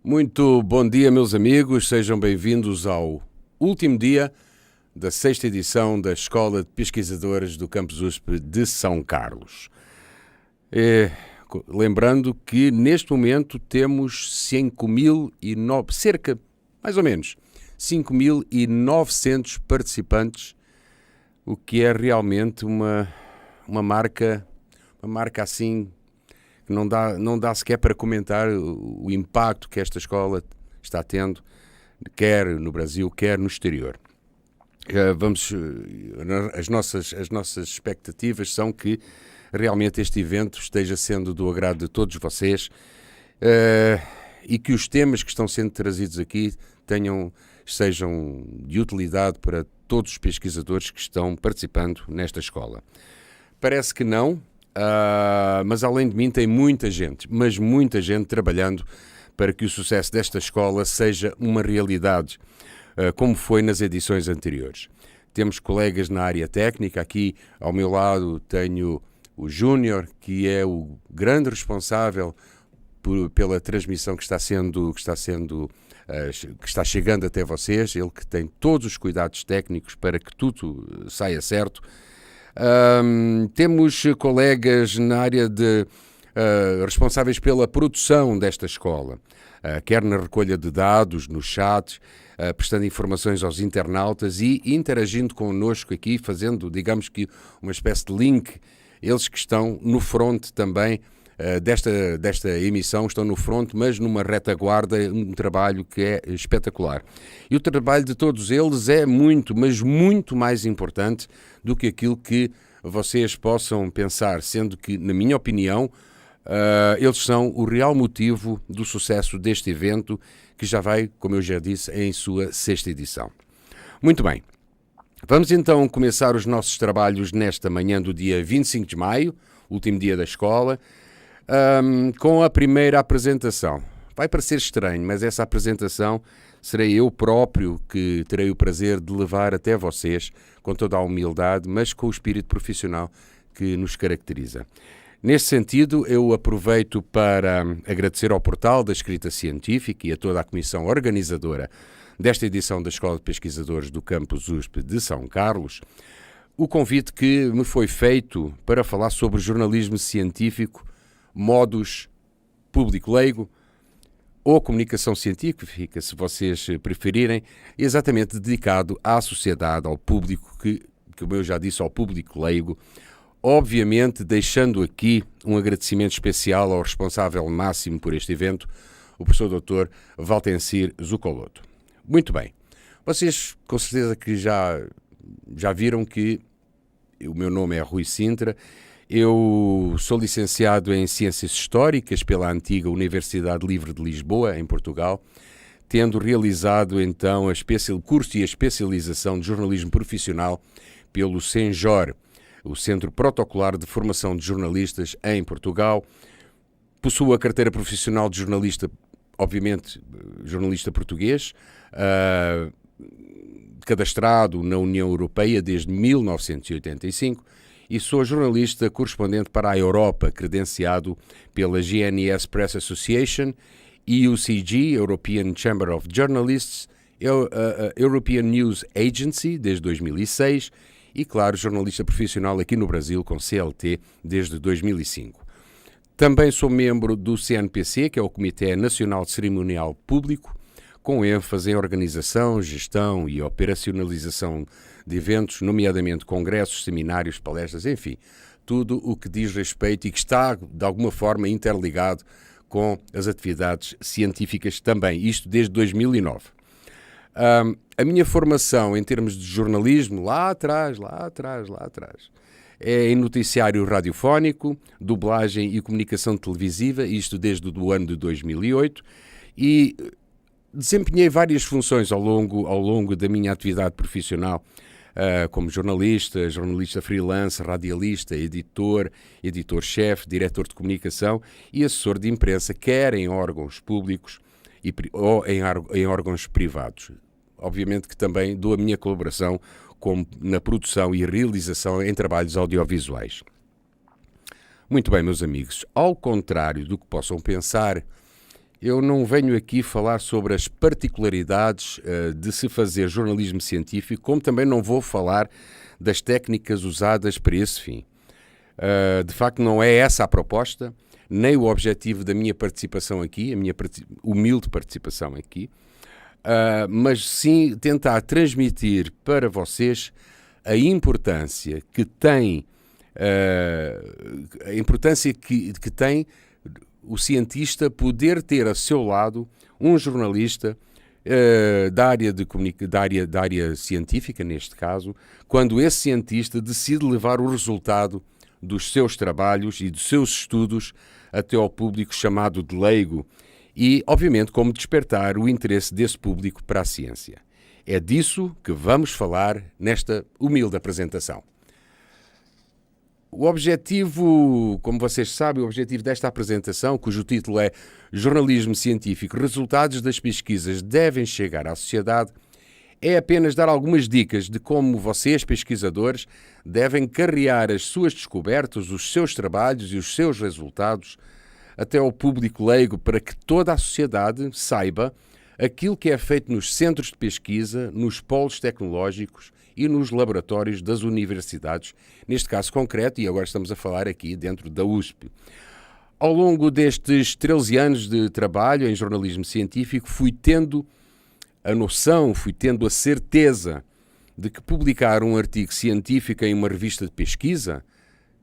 Muito bom dia, meus amigos, sejam bem-vindos ao último dia da 6ª edição da Escola de Pesquisadores do Campus USP de São Carlos. Lembrando que neste momento temos cerca, mais ou menos, 5.900 participantes, o que é realmente uma marca assim que não dá sequer para comentar o impacto que esta escola está tendo, quer no Brasil, quer no exterior. As nossas expectativas são que realmente este evento esteja sendo do agrado de todos vocês e que os temas que estão sendo trazidos aqui sejam de utilidade para todos os pesquisadores que estão participando nesta escola. Parece que não. Mas além de mim tem muita gente trabalhando para que o sucesso desta escola seja uma realidade, como foi nas edições anteriores. Temos colegas na área técnica, aqui ao meu lado tenho o Júnior, que é o grande responsável pela transmissão que está chegando até vocês, ele que tem todos os cuidados técnicos para que tudo saia certo. Temos colegas na área responsáveis pela produção desta escola, quer na recolha de dados, no chat, prestando informações aos internautas e interagindo connosco aqui, fazendo, digamos que, uma espécie de link. Eles que estão no front também desta emissão, estão no front, mas numa retaguarda, um trabalho que é espetacular. E o trabalho de todos eles é muito, mas muito mais importante do que aquilo que vocês possam pensar, sendo que, na minha opinião, eles são o real motivo do sucesso deste evento, que já vai, como eu já disse, em sua 6ª edição. Muito bem, vamos então começar os nossos trabalhos nesta manhã do dia 25 de maio, último dia da escola, com a primeira apresentação. Vai parecer estranho, mas essa apresentação serei eu próprio que terei o prazer de levar até vocês, com toda a humildade, mas com o espírito profissional que nos caracteriza. Neste sentido, eu aproveito para agradecer ao Portal da Escrita Científica e a toda a comissão organizadora desta edição da Escola de Pesquisadores do Campus USP de São Carlos, o convite que me foi feito para falar sobre jornalismo científico, modus público leigo, ou comunicação científica, se vocês preferirem, exatamente dedicado à sociedade, ao público, como eu já disse, ao público leigo, obviamente deixando aqui um agradecimento especial ao responsável máximo por este evento, o professor Dr. Valtencir Zucoloto. Muito bem, vocês com certeza que já viram que o meu nome é Rui Sintra. Eu sou licenciado em Ciências Históricas pela antiga Universidade Livre de Lisboa, em Portugal, tendo realizado então o curso e a especialização de jornalismo profissional pelo CENJOR, o Centro Protocolar de Formação de Jornalistas em Portugal. Possuo a carteira profissional de jornalista, obviamente jornalista português, cadastrado na União Europeia desde 1985, e sou jornalista correspondente para a Europa, credenciado pela GNS Press Association, EUCG, European Chamber of Journalists, European News Agency, desde 2006, e, claro, jornalista profissional aqui no Brasil, com CLT, desde 2005. Também sou membro do CNPC, que é o Comitê Nacional de Cerimonial Público, com ênfase em organização, gestão e operacionalização de eventos, nomeadamente congressos, seminários, palestras, enfim, tudo o que diz respeito e que está, de alguma forma, interligado com as atividades científicas também, isto desde 2009. A minha formação em termos de jornalismo, lá atrás, é em noticiário radiofónico, dublagem e comunicação televisiva, isto desde o ano de 2008, e desempenhei várias funções ao longo da minha atividade profissional, como jornalista freelance, radialista, editor-chefe, diretor de comunicação e assessor de imprensa, quer em órgãos públicos ou em órgãos privados. Obviamente que também dou a minha colaboração na produção e realização em trabalhos audiovisuais. Muito bem, meus amigos, ao contrário do que possam pensar, eu não venho aqui falar sobre as particularidades de se fazer jornalismo científico, como também não vou falar das técnicas usadas para esse fim. De facto, não é essa a proposta, nem o objetivo da minha participação aqui, a minha humilde participação aqui, mas sim tentar transmitir para vocês a importância que tem, que tem o cientista poder ter a seu lado um jornalista da área científica, neste caso, quando esse cientista decide levar o resultado dos seus trabalhos e dos seus estudos até ao público chamado de leigo e, obviamente, como despertar o interesse desse público para a ciência. É disso que vamos falar nesta humilde apresentação. O objetivo, como vocês sabem, o objetivo desta apresentação, cujo título é Jornalismo Científico, resultados das pesquisas devem chegar à sociedade, é apenas dar algumas dicas de como vocês, pesquisadores, devem carrear as suas descobertas, os seus trabalhos e os seus resultados até ao público leigo para que toda a sociedade saiba aquilo que é feito nos centros de pesquisa, nos polos tecnológicos e nos laboratórios das universidades, neste caso concreto, e agora estamos a falar aqui dentro da USP. Ao longo destes 13 anos de trabalho em jornalismo científico, fui tendo a noção, fui tendo a certeza de que publicar um artigo científico em uma revista de pesquisa,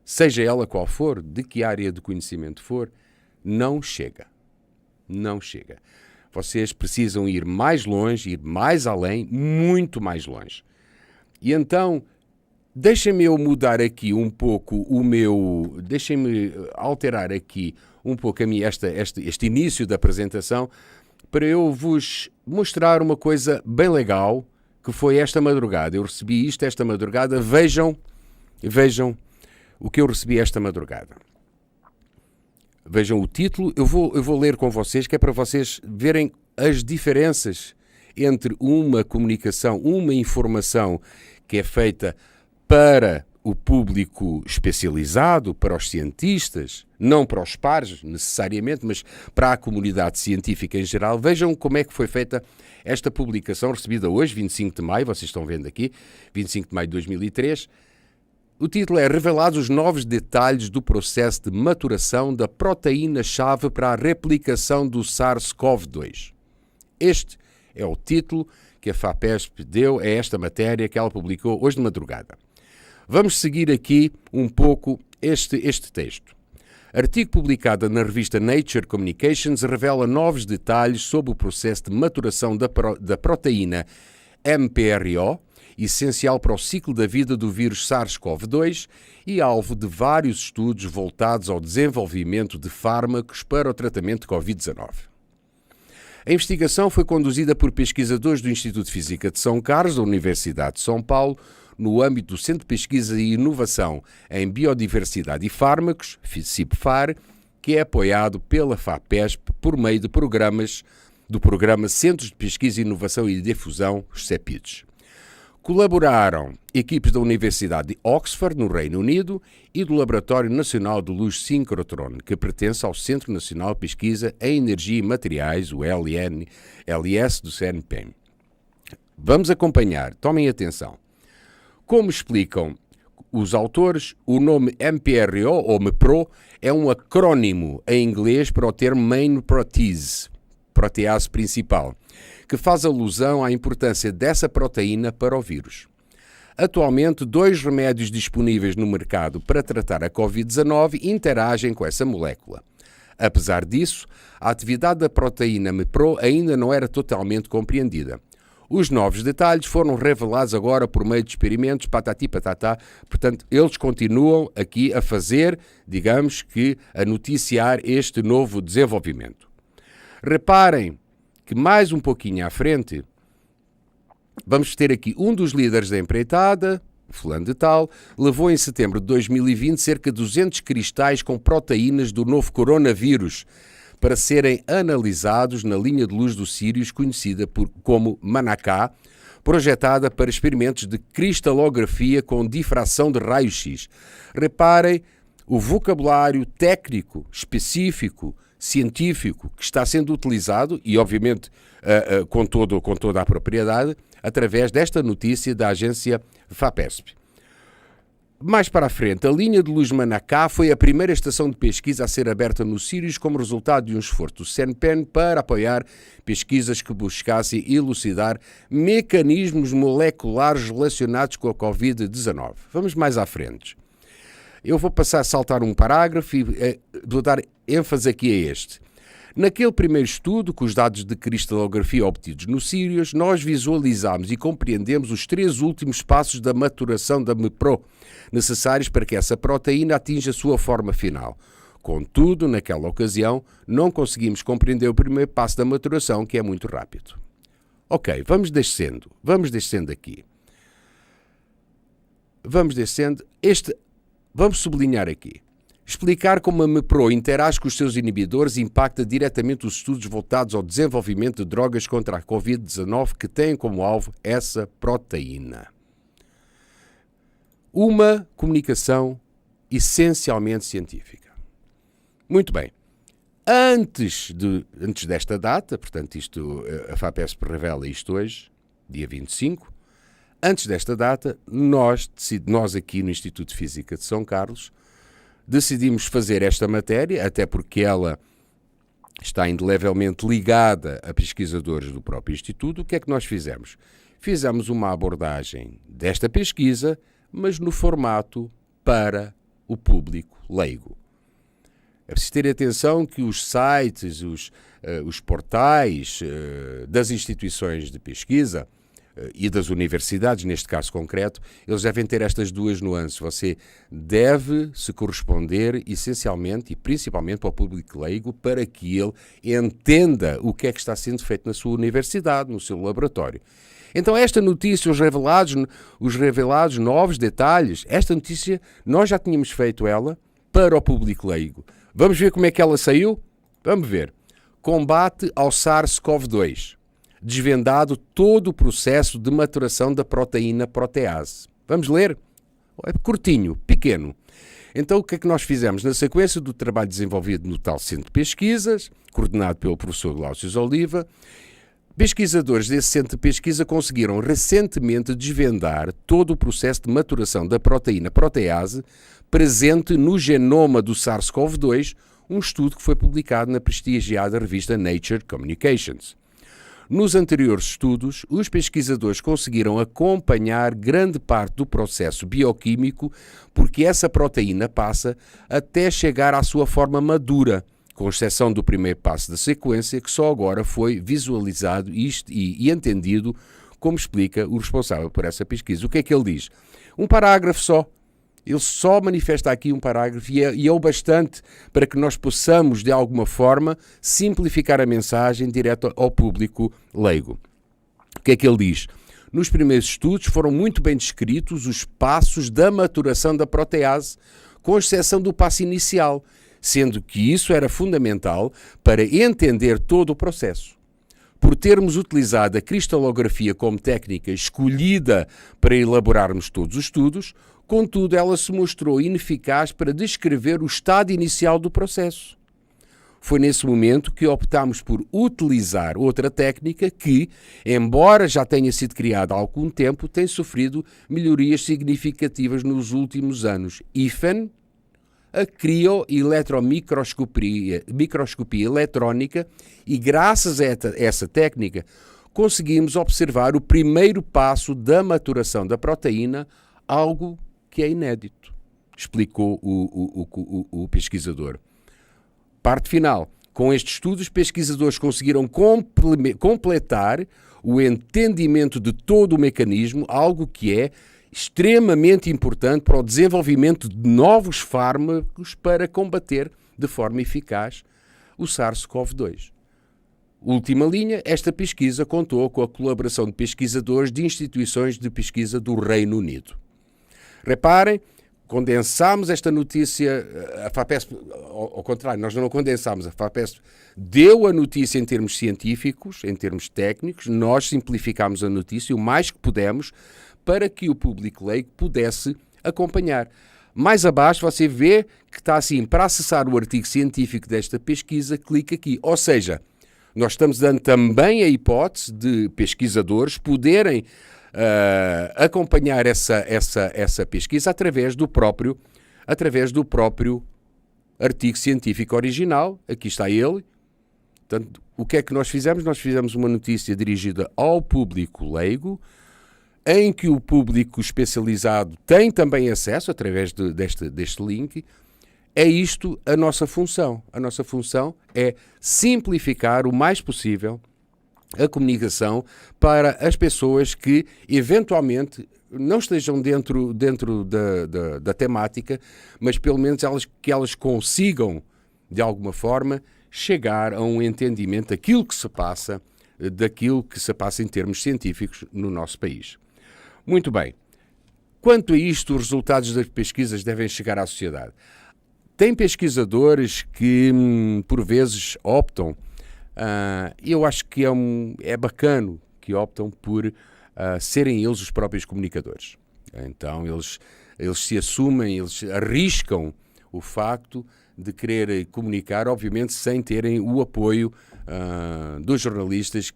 seja ela qual for, de que área de conhecimento for, não chega. Não chega. Vocês precisam ir mais longe, ir mais além, muito mais longe. E então, deixem-me eu mudar aqui um pouco deixem-me alterar aqui um pouco este início da apresentação para eu vos mostrar uma coisa bem legal que foi esta madrugada. Eu recebi isto esta madrugada, vejam o que eu recebi esta madrugada. Vejam o título, eu vou ler com vocês, que é para vocês verem as diferenças entre uma comunicação, uma informação que é feita para o público especializado, para os cientistas, não para os pares necessariamente, mas para a comunidade científica em geral. Vejam como é que foi feita esta publicação recebida hoje, 25 de maio, vocês estão vendo aqui, 25 de maio de 2003, O título é Revelados os novos detalhes do processo de maturação da proteína-chave para a replicação do SARS-CoV-2. Este é o título que a FAPESP deu a esta matéria que ela publicou hoje de madrugada. Vamos seguir aqui um pouco este texto. Artigo publicado na revista Nature Communications revela novos detalhes sobre o processo de maturação da proteína MPRO, essencial para o ciclo da vida do vírus SARS-CoV-2 e alvo de vários estudos voltados ao desenvolvimento de fármacos para o tratamento de Covid-19. A investigação foi conduzida por pesquisadores do Instituto de Física de São Carlos, da Universidade de São Paulo, no âmbito do Centro de Pesquisa e Inovação em Biodiversidade e Fármacos, CIPFAR, que é apoiado pela FAPESP por meio de do Programa Centros de Pesquisa, Inovação e Difusão, os CEPIDs. Colaboraram equipes da Universidade de Oxford, no Reino Unido, e do Laboratório Nacional de Luz Síncrotron, que pertence ao Centro Nacional de Pesquisa em Energia e Materiais, o LS do CNPq. Vamos acompanhar, tomem atenção. Como explicam os autores, o nome MPRO ou MPRO é um acrónimo em inglês para o termo Main Protease, protease principal, que faz alusão à importância dessa proteína para o vírus. Atualmente, 2 remédios disponíveis no mercado para tratar a Covid-19 interagem com essa molécula. Apesar disso, a atividade da proteína MPRO ainda não era totalmente compreendida. Os novos detalhes foram revelados agora por meio de experimentos patati patatá, portanto, eles continuam aqui a fazer, digamos que, a noticiar este novo desenvolvimento. Reparem que mais um pouquinho à frente, vamos ter aqui um dos líderes da empreitada, fulano de tal, levou em setembro de 2020 cerca de 200 cristais com proteínas do novo coronavírus para serem analisados na linha de luz do Sirius, conhecida como Manacá, projetada para experimentos de cristalografia com difração de raio-x. Reparem o vocabulário técnico, específico, científico que está sendo utilizado, e obviamente com toda a propriedade, através desta notícia da agência FAPESP. Mais para a frente, a linha de luz Manacá foi a primeira estação de pesquisa a ser aberta no Sirius como resultado de um esforço do CNPq para apoiar pesquisas que buscassem elucidar mecanismos moleculares relacionados com a Covid-19. Vamos mais à frente. Eu vou passar a saltar um parágrafo e vou dar ênfase aqui a este. Naquele primeiro estudo, com os dados de cristalografia obtidos no Sirius, nós visualizamos e compreendemos os 3 últimos passos da maturação da MPRO, necessários para que essa proteína atinja a sua forma final. Contudo, naquela ocasião, não conseguimos compreender o primeiro passo da maturação, que é muito rápido. Ok, vamos descendo aqui. Vamos sublinhar aqui. Explicar como a MPRO interage com os seus inibidores impacta diretamente os estudos voltados ao desenvolvimento de drogas contra a Covid-19 que têm como alvo essa proteína. Uma comunicação essencialmente científica. Muito bem. Antes desta data, portanto, a FAPESP revela isto hoje, dia 25, antes desta data, nós aqui no Instituto de Física de São Carlos, decidimos fazer esta matéria, até porque ela está indelevelmente ligada a pesquisadores do próprio Instituto. O que é que nós fizemos? Fizemos uma abordagem desta pesquisa, mas no formato para o público leigo. É preciso ter atenção que os sites, os portais das instituições de pesquisa e das universidades, neste caso concreto, eles devem ter estas 2 nuances. Você deve se corresponder essencialmente e principalmente para o público leigo para que ele entenda o que é que está sendo feito na sua universidade, no seu laboratório. Então esta notícia, os revelados novos detalhes, esta notícia nós já tínhamos feito ela para o público leigo. Vamos ver como é que ela saiu? Vamos ver. Combate ao SARS-CoV-2. Desvendado todo o processo de maturação da proteína protease. Vamos ler? É curtinho, pequeno. Então, o que é que nós fizemos? Na sequência do trabalho desenvolvido no tal Centro de Pesquisas, coordenado pelo professor Glaucio Oliva, Pesquisadores desse centro de pesquisa conseguiram recentemente desvendar todo o processo de maturação da proteína protease presente no genoma do SARS-CoV-2, um estudo que foi publicado na prestigiada revista Nature Communications. Nos anteriores estudos, os pesquisadores conseguiram acompanhar grande parte do processo bioquímico porque essa proteína passa até chegar à sua forma madura, com exceção do primeiro passo da sequência, que só agora foi visualizado e entendido, como explica o responsável por essa pesquisa. O que é que ele diz? Um parágrafo só. Ele só manifesta aqui um parágrafo e é o bastante para que nós possamos, de alguma forma, simplificar a mensagem direto ao público leigo. O que é que ele diz? Nos primeiros estudos foram muito bem descritos os passos da maturação da protease, com exceção do passo inicial, sendo que isso era fundamental para entender todo o processo. Por termos utilizado a cristalografia como técnica escolhida para elaborarmos todos os estudos, contudo, ela se mostrou ineficaz para descrever o estado inicial do processo. Foi nesse momento que optámos por utilizar outra técnica que, embora já tenha sido criada há algum tempo, tem sofrido melhorias significativas nos últimos anos. IFAN, a crioeletromicroscopia eletrónica, e graças a essa técnica conseguimos observar o primeiro passo da maturação da proteína, algo que é inédito, explicou o pesquisador. Parte final. Com estes estudos, pesquisadores conseguiram completar o entendimento de todo o mecanismo, algo que é extremamente importante para o desenvolvimento de novos fármacos para combater de forma eficaz o SARS-CoV-2. Última linha, esta pesquisa contou com a colaboração de pesquisadores de instituições de pesquisa do Reino Unido. Reparem, condensámos esta notícia, a FAPESP, ao contrário, nós não condensámos, a FAPESP deu a notícia em termos científicos, em termos técnicos, nós simplificámos a notícia o mais que pudemos para que o público leigo pudesse acompanhar. Mais abaixo você vê que está assim, para acessar o artigo científico desta pesquisa, clique aqui. Ou seja, nós estamos dando também a hipótese de pesquisadores poderem acompanhar essa pesquisa através do próprio artigo científico original. Aqui está ele. Portanto, o que é que nós fizemos? Nós fizemos uma notícia dirigida ao público leigo, em que o público especializado tem também acesso através deste link. É isto a nossa função. A nossa função é simplificar o mais possível a comunicação para as pessoas que eventualmente não estejam dentro da temática, mas pelo menos que elas consigam, de alguma forma, chegar a um entendimento daquilo que se passa em termos científicos no nosso país. Muito bem. Quanto a isto, os resultados das pesquisas devem chegar à sociedade. Tem pesquisadores que, por vezes, optam, eu acho que é bacana que optam por serem eles os próprios comunicadores. Então, eles se assumem, eles arriscam o facto de querer comunicar, obviamente sem terem o apoio dos jornalistas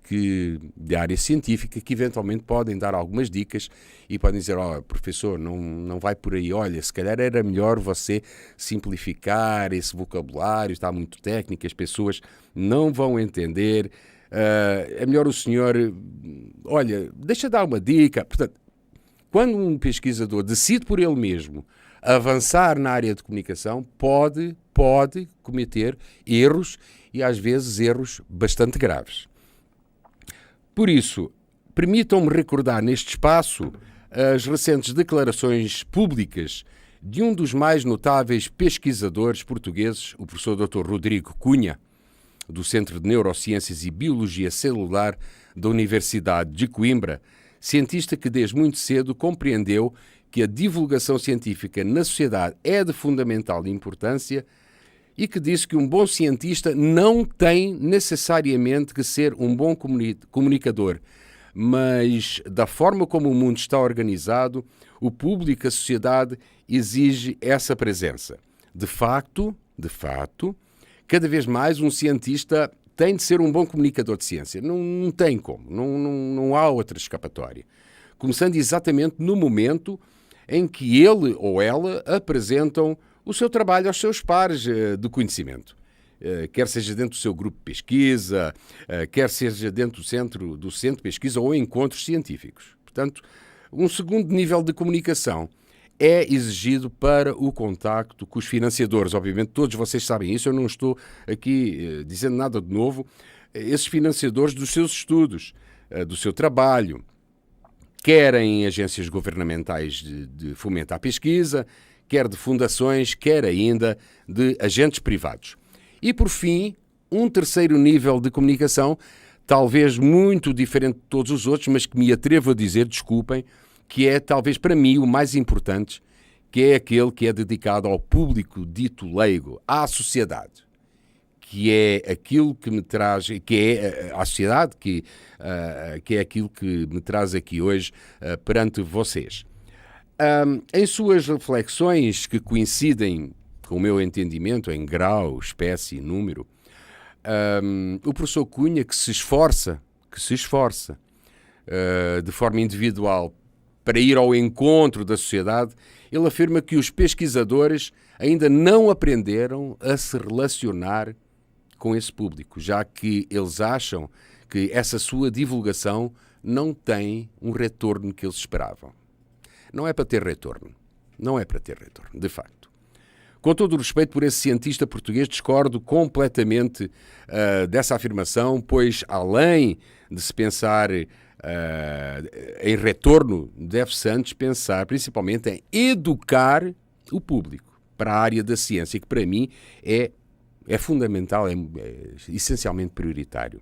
da área científica, que eventualmente podem dar algumas dicas e podem dizer, professor, não vai por aí, olha, se calhar era melhor você simplificar esse vocabulário, está muito técnico, as pessoas não vão entender, é melhor o senhor, olha, deixa dar uma dica. Portanto, quando um pesquisador decide por ele mesmo avançar na área de comunicação, pode cometer erros, e às vezes erros bastante graves. Por isso, permitam-me recordar neste espaço as recentes declarações públicas de um dos mais notáveis pesquisadores portugueses, o professor Dr. Rodrigo Cunha, do Centro de Neurociências e Biologia Celular da Universidade de Coimbra, cientista que desde muito cedo compreendeu que a divulgação científica na sociedade é de fundamental importância e que disse que um bom cientista não tem necessariamente que ser um bom comunicador, mas da forma como o mundo está organizado, o público, a sociedade, exige essa presença. De facto, cada vez mais um cientista tem de ser um bom comunicador de ciência. Não tem como, não há outra escapatória. Começando exatamente no momento em que ele ou ela apresentam o seu trabalho aos seus pares de conhecimento. Quer seja dentro do seu grupo de pesquisa, quer seja dentro do centro de pesquisa ou encontros científicos. Portanto, um segundo nível de comunicação é exigido para o contacto com os financiadores. Obviamente, todos vocês sabem isso, eu não estou aqui dizendo nada de novo. Esses financiadores dos seus estudos, do seu trabalho, quer em agências governamentais de fomento à pesquisa, quer de fundações, quer ainda de agentes privados. E, por fim, um terceiro nível de comunicação, talvez muito diferente de todos os outros, mas que me atrevo a dizer, desculpem, que é talvez para mim o mais importante, que é aquele que é dedicado ao público dito leigo, à sociedade, que é aquilo que me traz, que é a sociedade, que é aquilo que me traz aqui hoje perante vocês. Em suas reflexões que coincidem com o meu entendimento em grau, espécie e número, o professor Cunha, que se esforça de forma individual para ir ao encontro da sociedade, ele afirma que os pesquisadores ainda não aprenderam a se relacionar com esse público, já que eles acham que essa sua divulgação não tem um retorno que eles esperavam. Não é para ter retorno, de facto. Com todo o respeito por esse cientista português, discordo completamente dessa afirmação, pois além de se pensar em retorno, deve-se antes pensar principalmente em educar o público para a área da ciência, que para mim é fundamental, é essencialmente prioritário.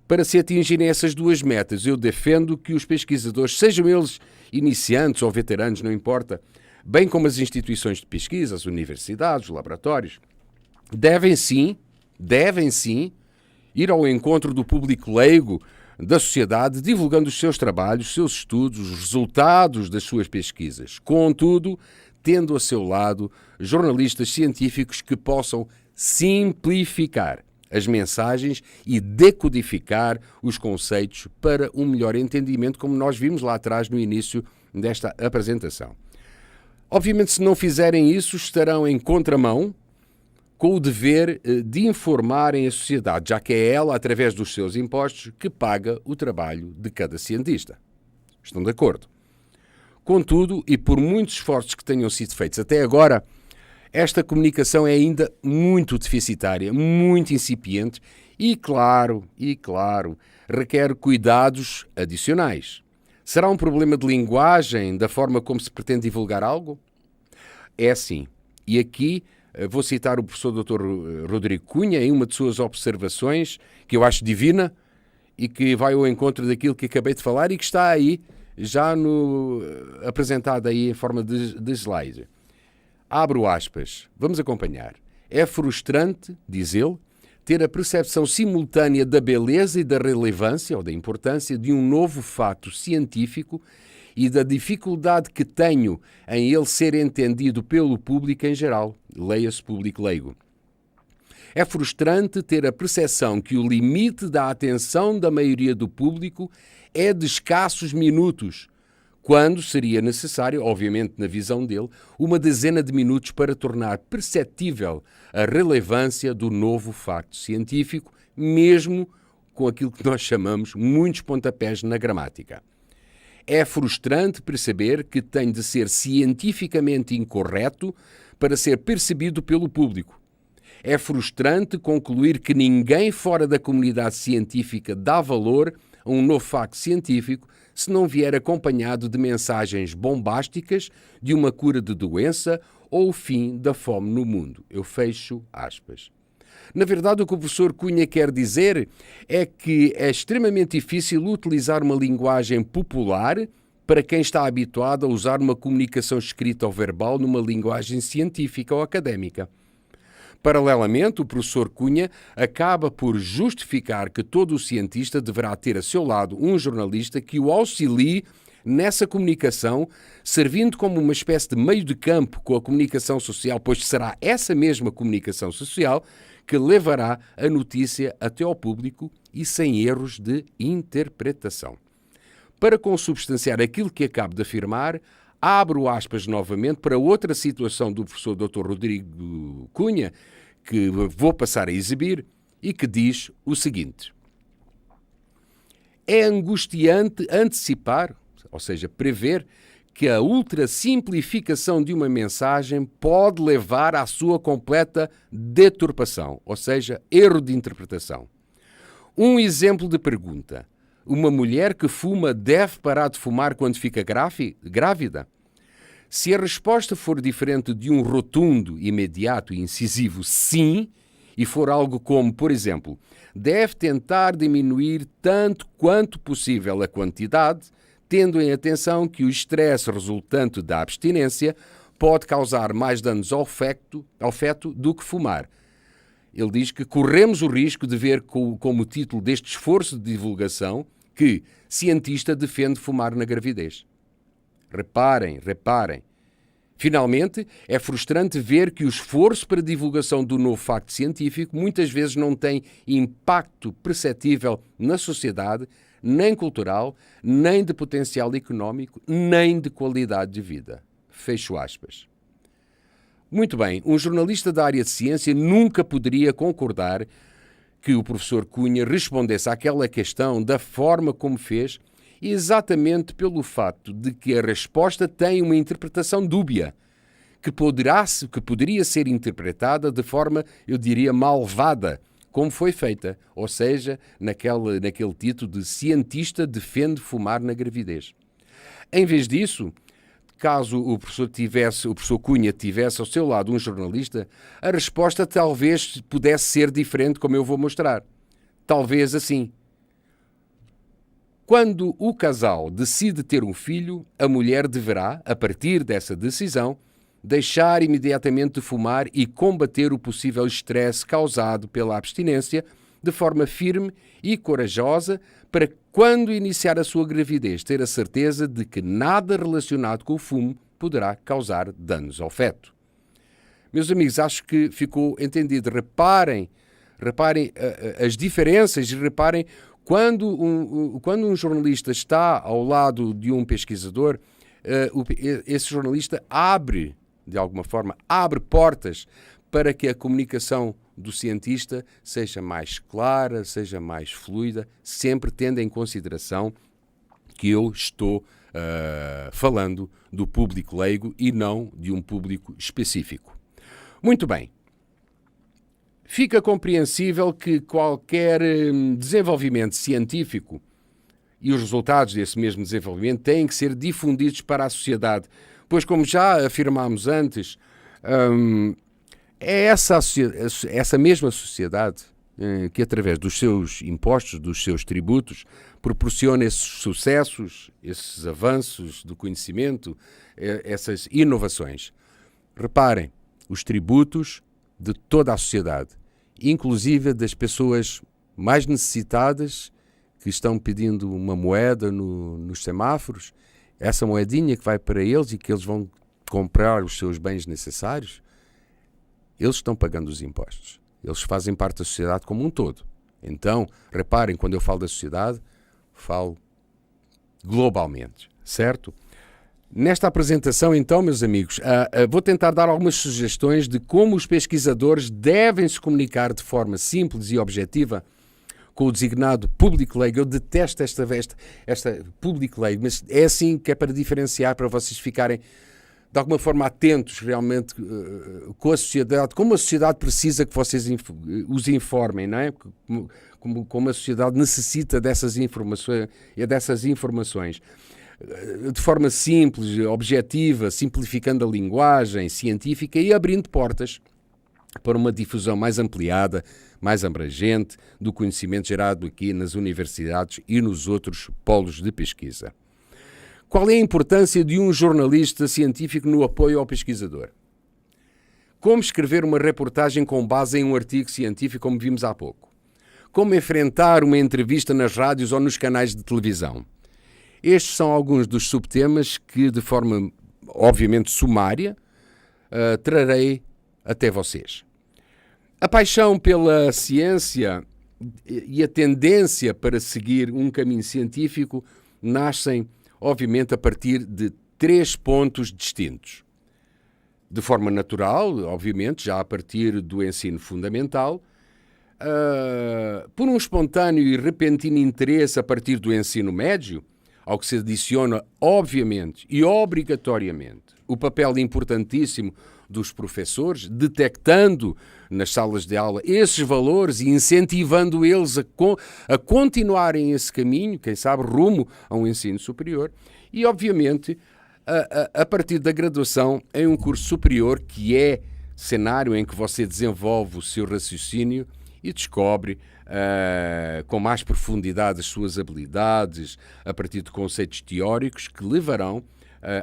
Para se atingirem essas duas metas, eu defendo que os pesquisadores, sejam eles iniciantes ou veteranos, não importa, bem como as instituições de pesquisa, as universidades, os laboratórios, devem sim ir ao encontro do público leigo da sociedade, divulgando os seus trabalhos, os seus estudos, os resultados das suas pesquisas. Contudo, tendo a seu lado jornalistas científicos que possam simplificar as mensagens e decodificar os conceitos para um melhor entendimento, como nós vimos lá atrás no início desta apresentação. Obviamente, se não fizerem isso, estarão em contramão com o dever de informarem a sociedade, já que é ela, através dos seus impostos, que paga o trabalho de cada cientista. Estão de acordo? Contudo, e por muitos esforços que tenham sido feitos até agora, esta comunicação é ainda muito deficitária, muito incipiente e, claro, requer cuidados adicionais. Será um problema de linguagem, da forma como se pretende divulgar algo? É sim. E aqui vou citar o professor Dr. Rodrigo Cunha em uma de suas observações, que eu acho divina e que vai ao encontro daquilo que acabei de falar e que está aí, já apresentado aí em forma de slide. Abro aspas. Vamos acompanhar. É frustrante, diz ele, ter a percepção simultânea da beleza e da relevância ou da importância de um novo fato científico e da dificuldade que tenho em ele ser entendido pelo público em geral, leia-se público leigo. É frustrante ter a percepção que o limite da atenção da maioria do público é de escassos minutos, quando seria necessário, obviamente na visão dele, uma dezena de minutos para tornar perceptível a relevância do novo facto científico, mesmo com aquilo que nós chamamos muitos pontapés na gramática. É frustrante perceber que tem de ser cientificamente incorreto para ser percebido pelo público. É frustrante concluir que ninguém fora da comunidade científica dá valor a um novo facto científico se não vier acompanhado de mensagens bombásticas de uma cura de doença ou o fim da fome no mundo. Eu fecho aspas. Na verdade, o que o professor Cunha quer dizer é que é extremamente difícil utilizar uma linguagem popular para quem está habituado a usar uma comunicação escrita ou verbal numa linguagem científica ou académica. Paralelamente, o professor Cunha acaba por justificar que todo o cientista deverá ter a seu lado um jornalista que o auxilie nessa comunicação, servindo como uma espécie de meio de campo com a comunicação social, pois será essa mesma comunicação social que levará a notícia até ao público e sem erros de interpretação. Para consubstanciar aquilo que acabo de afirmar, abro aspas novamente para outra situação do professor Dr. Rodrigo Cunha, que vou passar a exibir, e que diz o seguinte: é angustiante antecipar, ou seja, prever, que a ultrasimplificação de uma mensagem pode levar à sua completa deturpação, ou seja, erro de interpretação. Um exemplo de pergunta: uma mulher que fuma deve parar de fumar quando fica grávida? Se a resposta for diferente de um rotundo, imediato e incisivo sim, e for algo como, por exemplo, deve tentar diminuir tanto quanto possível a quantidade, tendo em atenção que o estresse resultante da abstinência pode causar mais danos ao feto do que fumar. Ele diz que corremos o risco de ver como título deste esforço de divulgação que cientista defende fumar na gravidez. Reparem. Finalmente, é frustrante ver que o esforço para a divulgação do novo facto científico muitas vezes não tem impacto perceptível na sociedade, nem cultural, nem de potencial económico, nem de qualidade de vida. Fecho aspas. Muito bem, um jornalista da área de ciência nunca poderia concordar que o professor Cunha respondesse àquela questão da forma como fez, exatamente pelo fato de que a resposta tem uma interpretação dúbia, que poderia ser interpretada de forma, eu diria, malvada, como foi feita, ou seja, naquele título de cientista defende fumar na gravidez. Em vez disso, caso o professor Cunha tivesse ao seu lado um jornalista, a resposta talvez pudesse ser diferente, como eu vou mostrar. Talvez assim: quando o casal decide ter um filho, a mulher deverá, a partir dessa decisão, deixar imediatamente de fumar e combater o possível estresse causado pela abstinência de forma firme e corajosa para, quando iniciar a sua gravidez, ter a certeza de que nada relacionado com o fumo poderá causar danos ao feto. Meus amigos, acho que ficou entendido. Reparem as diferenças e reparem quando um jornalista está ao lado de um pesquisador, esse jornalista abre, de alguma forma, abre portas para que a comunicação do cientista seja mais clara, seja mais fluida, sempre tendo em consideração que eu estou falando do público leigo e não de um público específico. Muito bem. Fica compreensível que qualquer desenvolvimento científico e os resultados desse mesmo desenvolvimento têm que ser difundidos para a sociedade, pois, como já afirmámos antes, é essa mesma sociedade que, através dos seus impostos, dos seus tributos, proporciona esses sucessos, esses avanços do conhecimento, essas inovações. Reparem, os tributos de toda a sociedade, inclusive das pessoas mais necessitadas que estão pedindo uma moeda nos semáforos, essa moedinha que vai para eles e que eles vão comprar os seus bens necessários, eles estão pagando os impostos. Eles fazem parte da sociedade como um todo. Então, reparem, quando eu falo da sociedade, falo globalmente, certo? Nesta apresentação, então, meus amigos, vou tentar dar algumas sugestões de como os pesquisadores devem se comunicar de forma simples e objetiva com o designado público leigo. Eu detesto esta público leigo, mas é assim que é para diferenciar, para vocês ficarem de alguma forma atentos realmente com a sociedade, como a sociedade precisa que vocês os informem, não é? Como a sociedade necessita dessas informações. De forma simples, objetiva, simplificando a linguagem científica e abrindo portas para uma difusão mais ampliada, mais abrangente do conhecimento gerado aqui nas universidades e nos outros polos de pesquisa. Qual é a importância de um jornalista científico no apoio ao pesquisador? Como escrever uma reportagem com base em um artigo científico, como vimos há pouco? Como enfrentar uma entrevista nas rádios ou nos canais de televisão? Estes são alguns dos subtemas que, de forma obviamente sumária, trarei até vocês. A paixão pela ciência e a tendência para seguir um caminho científico nascem, obviamente, a partir de 3 pontos distintos. De forma natural, obviamente, já a partir do ensino fundamental, por um espontâneo e repentino interesse a partir do ensino médio, ao que se adiciona, obviamente e obrigatoriamente, o papel importantíssimo dos professores, detectando nas salas de aula esses valores e incentivando eles a continuarem esse caminho, quem sabe rumo a um ensino superior, e obviamente a partir da graduação em um curso superior, que é cenário em que você desenvolve o seu raciocínio e descobre com mais profundidade as suas habilidades a partir de conceitos teóricos que levarão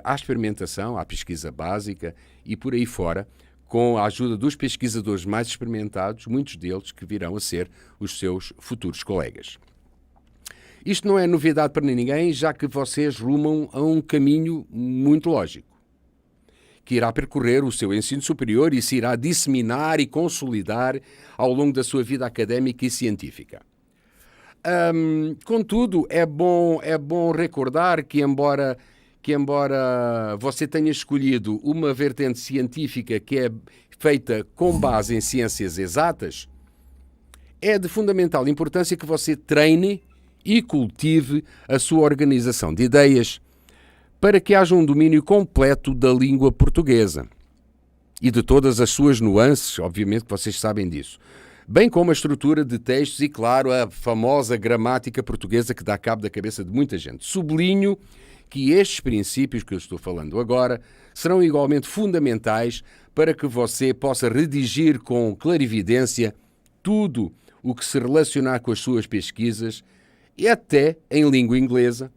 à experimentação, à pesquisa básica e por aí fora, com a ajuda dos pesquisadores mais experimentados, muitos deles que virão a ser os seus futuros colegas. Isto não é novidade para ninguém, já que vocês rumam a um caminho muito lógico, que irá percorrer o seu ensino superior e se irá disseminar e consolidar ao longo da sua vida académica e científica. Contudo, é bom recordar que embora você tenha escolhido uma vertente científica que é feita com base em ciências exatas, é de fundamental importância que você treine e cultive a sua organização de ideias para que haja um domínio completo da língua portuguesa e de todas as suas nuances, obviamente que vocês sabem disso, bem como a estrutura de textos e, claro, a famosa gramática portuguesa que dá cabo da cabeça de muita gente. Sublinho que estes princípios que eu estou falando agora serão igualmente fundamentais para que você possa redigir com clarividência tudo o que se relacionar com as suas pesquisas e até em língua inglesa,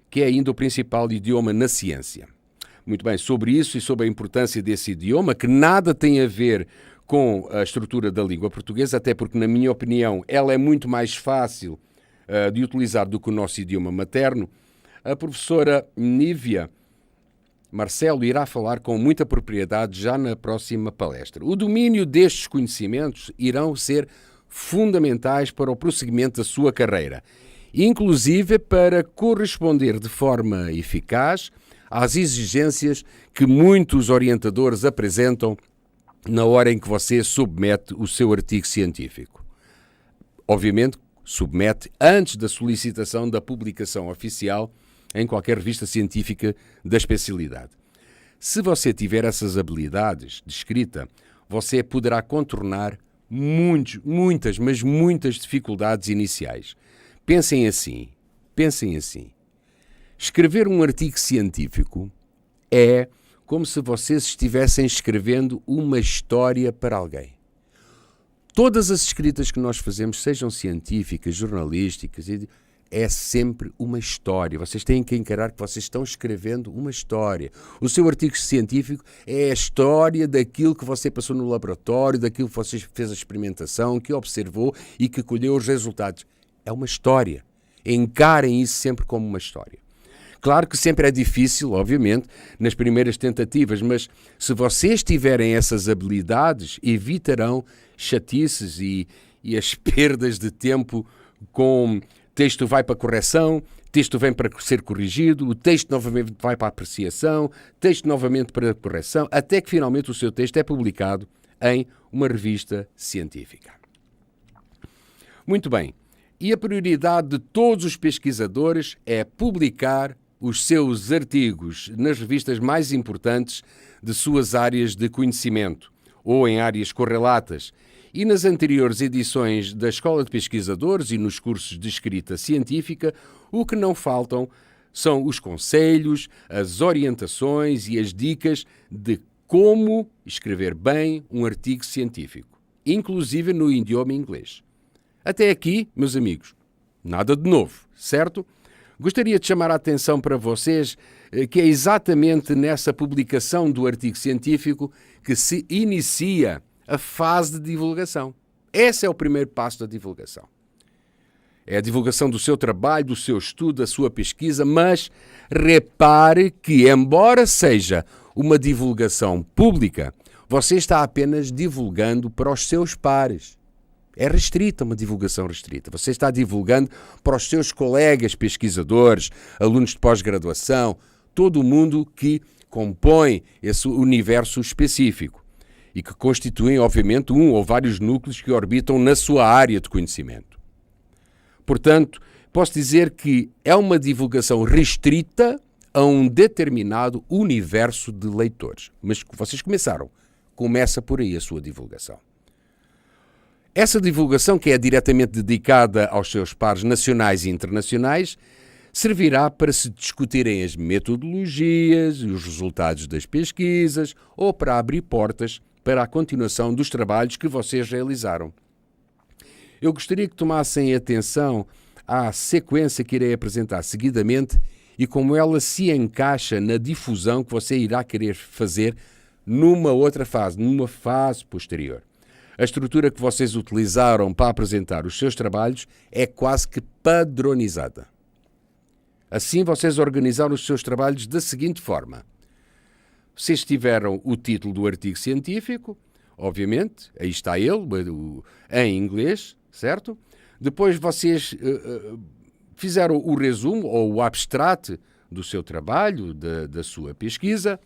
que é ainda o principal idioma na ciência. Muito bem, sobre isso e sobre a importância desse idioma, que nada tem a ver com a estrutura da língua portuguesa, até porque, na minha opinião, ela é muito mais fácil de utilizar do que o nosso idioma materno, a professora Nívia Marcelo irá falar com muita propriedade já na próxima palestra. O domínio destes conhecimentos irão ser fundamentais para o prosseguimento da sua carreira, inclusive para corresponder de forma eficaz às exigências que muitos orientadores apresentam na hora em que você submete o seu artigo científico. Obviamente, submete antes da solicitação da publicação oficial em qualquer revista científica da especialidade. Se você tiver essas habilidades de escrita, você poderá contornar muitas dificuldades iniciais. Pensem assim. Escrever um artigo científico é como se vocês estivessem escrevendo uma história para alguém. Todas as escritas que nós fazemos, sejam científicas, jornalísticas, é sempre uma história. Vocês têm que encarar que vocês estão escrevendo uma história. O seu artigo científico é a história daquilo que você passou no laboratório, daquilo que você fez a experimentação, que observou e que colheu os resultados. É uma história. Encarem isso sempre como uma história. Claro que sempre é difícil, obviamente, nas primeiras tentativas, mas se vocês tiverem essas habilidades, evitarão chatices e as perdas de tempo com texto vai para correção, texto vem para ser corrigido, o texto novamente vai para apreciação, texto novamente para correção, até que finalmente o seu texto é publicado em uma revista científica. Muito bem. E a prioridade de todos os pesquisadores é publicar os seus artigos nas revistas mais importantes de suas áreas de conhecimento ou em áreas correlatas. E nas anteriores edições da Escola de Pesquisadores e nos cursos de escrita científica, o que não faltam são os conselhos, as orientações e as dicas de como escrever bem um artigo científico, inclusive no idioma inglês. Até aqui, meus amigos, nada de novo, certo? Gostaria de chamar a atenção para vocês que é exatamente nessa publicação do artigo científico que se inicia a fase de divulgação. Esse é o primeiro passo da divulgação. É a divulgação do seu trabalho, do seu estudo, da sua pesquisa, mas repare que, embora seja uma divulgação pública, Você está apenas divulgando para os seus pares. É restrita, uma divulgação restrita. Você está divulgando para os seus colegas pesquisadores, alunos de pós-graduação, todo o mundo que compõe esse universo específico e que constituem, obviamente, um ou vários núcleos que orbitam na sua área de conhecimento. Portanto, posso dizer que é uma divulgação restrita a um determinado universo de leitores. Mas vocês começa por aí a sua divulgação. Essa divulgação, que é diretamente dedicada aos seus pares nacionais e internacionais, servirá para se discutirem as metodologias e os resultados das pesquisas ou para abrir portas para a continuação dos trabalhos que vocês realizaram. Eu gostaria que tomassem atenção à sequência que irei apresentar seguidamente e como ela se encaixa na difusão que você irá querer fazer numa outra fase, numa fase posterior. A estrutura que vocês utilizaram para apresentar os seus trabalhos é quase que padronizada. Assim, vocês organizaram os seus trabalhos da seguinte forma. Vocês tiveram o título do artigo científico, obviamente, aí está ele, em inglês, certo? Depois vocês fizeram o resumo ou o abstract do seu trabalho, da sua pesquisa.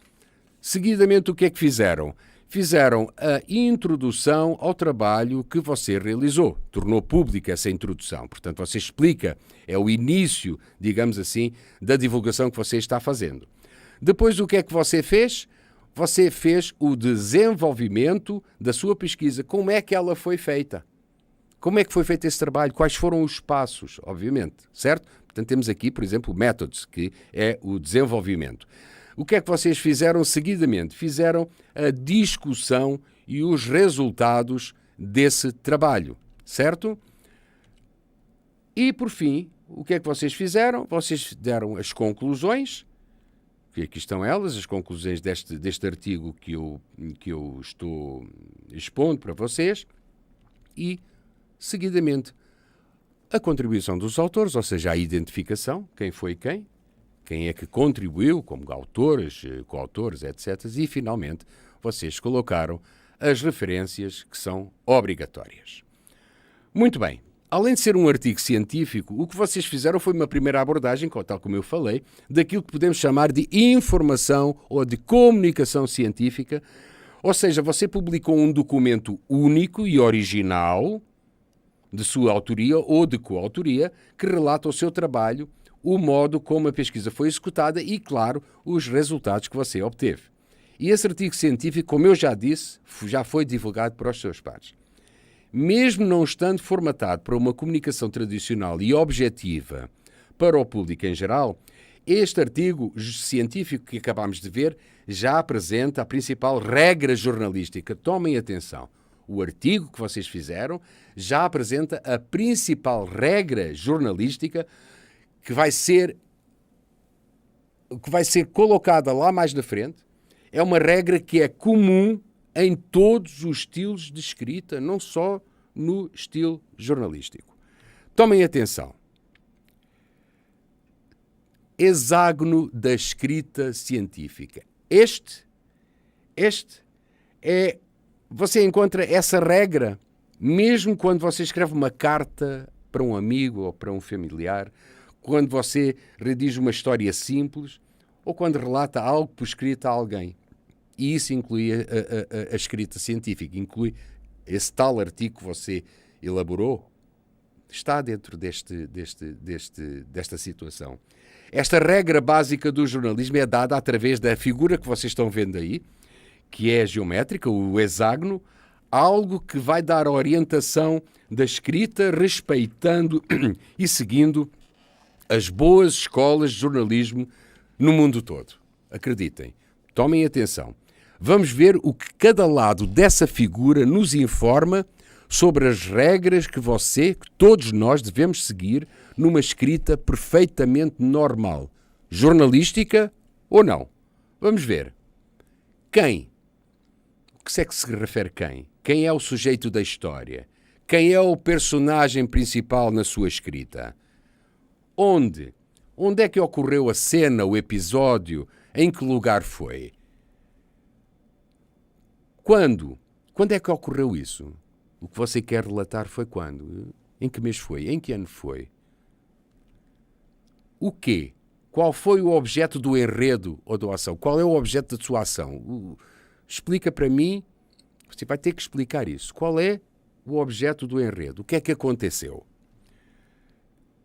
Seguidamente, o que é que fizeram? Fizeram a introdução ao trabalho que você realizou. Tornou pública essa introdução. Portanto, você explica, é o início, digamos assim, da divulgação que você está fazendo. Depois, o que é que você fez? Você fez o desenvolvimento da sua pesquisa. Como é que ela foi feita? Como é que foi feito esse trabalho? Quais foram os passos, obviamente, certo? Portanto, temos aqui, por exemplo, o methods, que é o desenvolvimento. O que é que vocês fizeram seguidamente? Fizeram a discussão e os resultados desse trabalho, certo? E, por fim, o que é que vocês fizeram? Vocês deram as conclusões, que aqui estão elas, as conclusões deste artigo que eu estou expondo para vocês, e, seguidamente, a contribuição dos autores, ou seja, a identificação, quem foi quem é que contribuiu como autores, coautores, etc. E, finalmente, vocês colocaram as referências que são obrigatórias. Muito bem. Além de ser um artigo científico, o que vocês fizeram foi uma primeira abordagem, tal como eu falei, daquilo que podemos chamar de informação ou de comunicação científica. Ou seja, você publicou um documento único e original de sua autoria ou de coautoria que relata o seu trabalho, o modo como a pesquisa foi executada e, claro, os resultados que você obteve. E esse artigo científico, como eu já disse, já foi divulgado para os seus pares. Mesmo não estando formatado para uma comunicação tradicional e objetiva para o público em geral, este artigo científico que acabamos de ver já apresenta a principal regra jornalística. Tomem atenção. O artigo que vocês fizeram já apresenta a principal regra jornalística que vai ser colocada lá mais na frente. É uma regra que é comum em todos os estilos de escrita, não só no estilo jornalístico. Tomem atenção. Hexágono da escrita científica. Este é... Você encontra essa regra mesmo quando você escreve uma carta para um amigo ou para um familiar, quando você redige uma história simples ou quando relata algo por escrito a alguém. E isso inclui a escrita científica, inclui esse tal artigo que você elaborou, está dentro desta situação. Esta regra básica do jornalismo é dada através da figura que vocês estão vendo aí, que é geométrica, o hexágono, algo que vai dar a orientação da escrita respeitando e seguindo as boas escolas de jornalismo no mundo todo. Acreditem, tomem atenção. Vamos ver o que cada lado dessa figura nos informa sobre as regras que todos nós devemos seguir numa escrita perfeitamente normal, jornalística ou não. Vamos ver. Quem? O que é que se refere quem? Quem é o sujeito da história? Quem é o personagem principal na sua escrita? Onde? Onde é que ocorreu a cena, o episódio? Em que lugar foi? Quando? Quando é que ocorreu isso? O que você quer relatar foi quando? Em que mês foi? Em que ano foi? O quê? Qual foi o objeto do enredo ou da ação? Qual é o objeto da sua ação? Explica para mim, você vai ter que explicar isso. Qual é o objeto do enredo? O que é que aconteceu?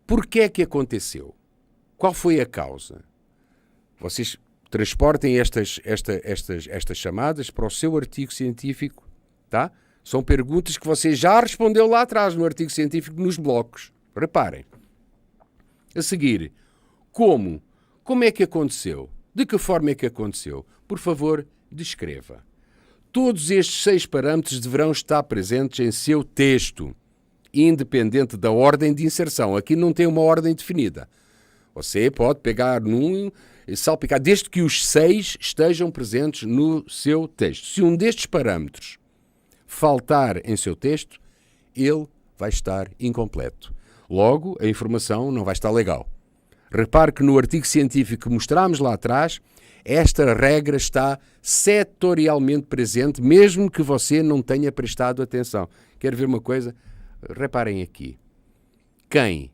Porquê é que aconteceu? Qual foi a causa? Vocês transportem estas chamadas para o seu artigo científico, tá? São perguntas que você já respondeu lá atrás no artigo científico nos blocos. Reparem. A seguir, como? Como é que aconteceu? De que forma é que aconteceu? Por favor, descreva. Todos estes 6 parâmetros deverão estar presentes em seu texto, independente da ordem de inserção. Aqui não tem uma ordem definida. Você pode pegar num e salpicar, desde que os 6 estejam presentes no seu texto. Se um destes parâmetros faltar em seu texto, ele vai estar incompleto. Logo, a informação não vai estar legal. Repare que no artigo científico que mostramos lá atrás, esta regra está setorialmente presente, mesmo que você não tenha prestado atenção. Quer ver uma coisa? Reparem aqui. Quem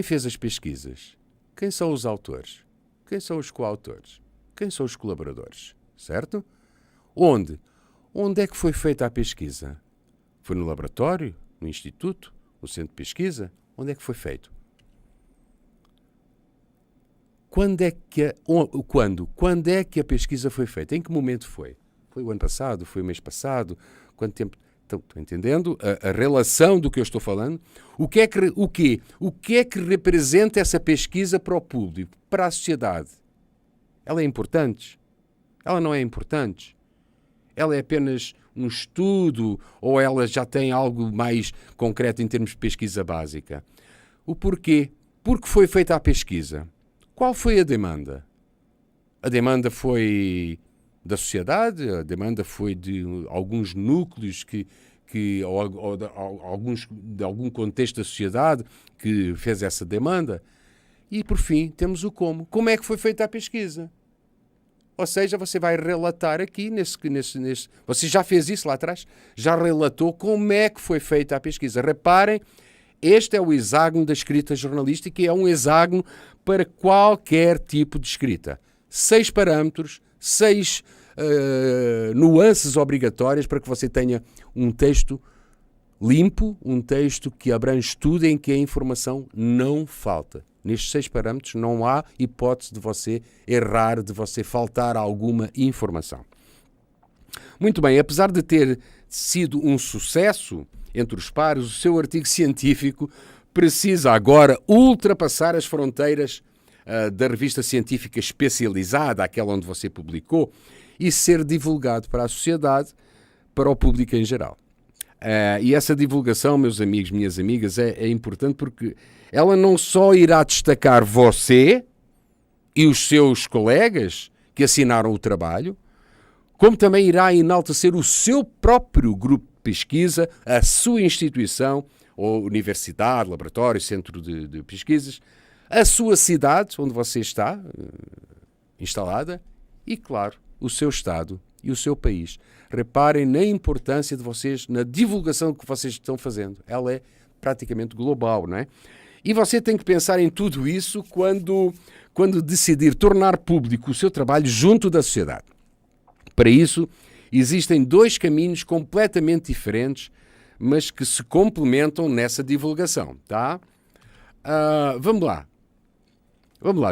fez as pesquisas? Quem são os autores? Quem são os coautores? Quem são os colaboradores? Certo? Onde? Onde é que foi feita a pesquisa? Foi no laboratório? No instituto? No centro de pesquisa? Onde é que foi feito? Quando é que a pesquisa foi feita? Em que momento foi? Foi o ano passado? Foi o mês passado? Quanto tempo? Estão entendendo a relação do que eu estou falando? O que é que representa essa pesquisa para o público, para a sociedade? Ela é importante? Ela não é importante? Ela é apenas um estudo ou ela já tem algo mais concreto em termos de pesquisa básica? O porquê? Porque foi feita a pesquisa. Qual foi a demanda? A demanda foi da sociedade? A demanda foi de alguns núcleos ou de algum contexto da sociedade que fez essa demanda? E, por fim, temos o como. Como é que foi feita a pesquisa? Ou seja, você vai relatar aqui, você já fez isso lá atrás? Já relatou como é que foi feita a pesquisa. Reparem, este é o hexágono da escrita jornalística e é um hexágono para qualquer tipo de escrita. 6 parâmetros, 6 nuances obrigatórias para que você tenha um texto limpo, um texto que abrange tudo, em que a informação não falta. Nestes 6 parâmetros não há hipótese de você errar, de você faltar alguma informação. Muito bem, apesar de ter sido um sucesso entre os pares, o seu artigo científico precisa agora ultrapassar as fronteiras da revista científica especializada, aquela onde você publicou, e ser divulgado para a sociedade, para o público em geral. E essa divulgação, meus amigos, minhas amigas, é importante porque ela não só irá destacar você e os seus colegas que assinaram o trabalho, como também irá enaltecer o seu próprio grupo de pesquisa, a sua instituição, ou universidade, laboratório, centro de pesquisas, a sua cidade, onde você está instalada, e, claro, o seu estado e o seu país. Reparem na importância de vocês, na divulgação que vocês estão fazendo. Ela é praticamente global, não é? E você tem que pensar em tudo isso quando decidir tornar público o seu trabalho junto da sociedade. Para isso, existem 2 caminhos completamente diferentes, mas que se complementam nessa divulgação, tá? Vamos lá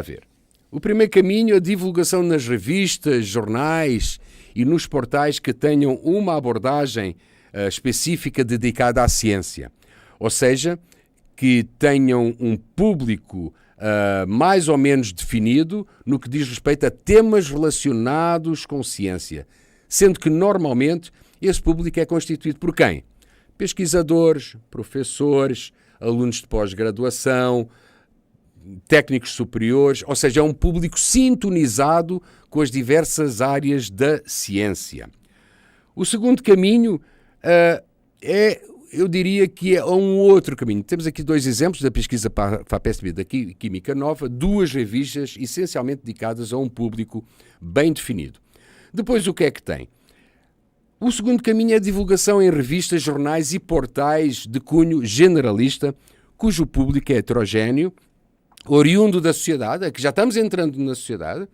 ver. O primeiro caminho é a divulgação nas revistas, jornais e nos portais que tenham uma abordagem específica dedicada à ciência. Ou seja, que tenham um público mais ou menos definido no que diz respeito a temas relacionados com ciência, sendo que normalmente esse público é constituído por quem? Pesquisadores, professores, alunos de pós-graduação, técnicos superiores, ou seja, é um público sintonizado com as diversas áreas da ciência. O segundo caminho eu diria que é um outro caminho. Temos aqui 2 exemplos da pesquisa FAPESP da Química Nova, 2 revistas essencialmente dedicadas a um público bem definido. Depois, o que é que tem? O segundo caminho é a divulgação em revistas, jornais e portais de cunho generalista, cujo público é heterogéneo, oriundo da sociedade, é que já estamos entrando na sociedade,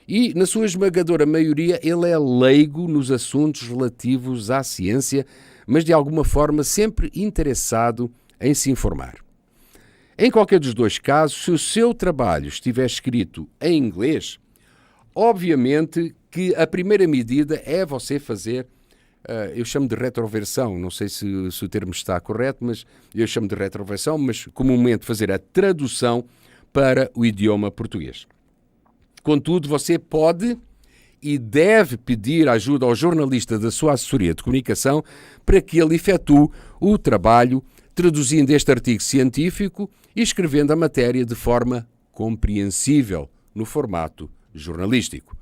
e, na sua esmagadora maioria, ele é leigo nos assuntos relativos à ciência, mas de alguma forma sempre interessado em se informar. Em qualquer dos dois casos, se o seu trabalho estiver escrito em inglês, obviamente que a primeira medida é você fazer, eu chamo de retroversão, não sei se o termo está correto, mas eu chamo de retroversão, mas comumente fazer a tradução para o idioma português. Contudo, você pode e deve pedir ajuda ao jornalista da sua assessoria de comunicação para que ele efetue o trabalho, traduzindo este artigo científico e escrevendo a matéria de forma compreensível no formato jornalístico.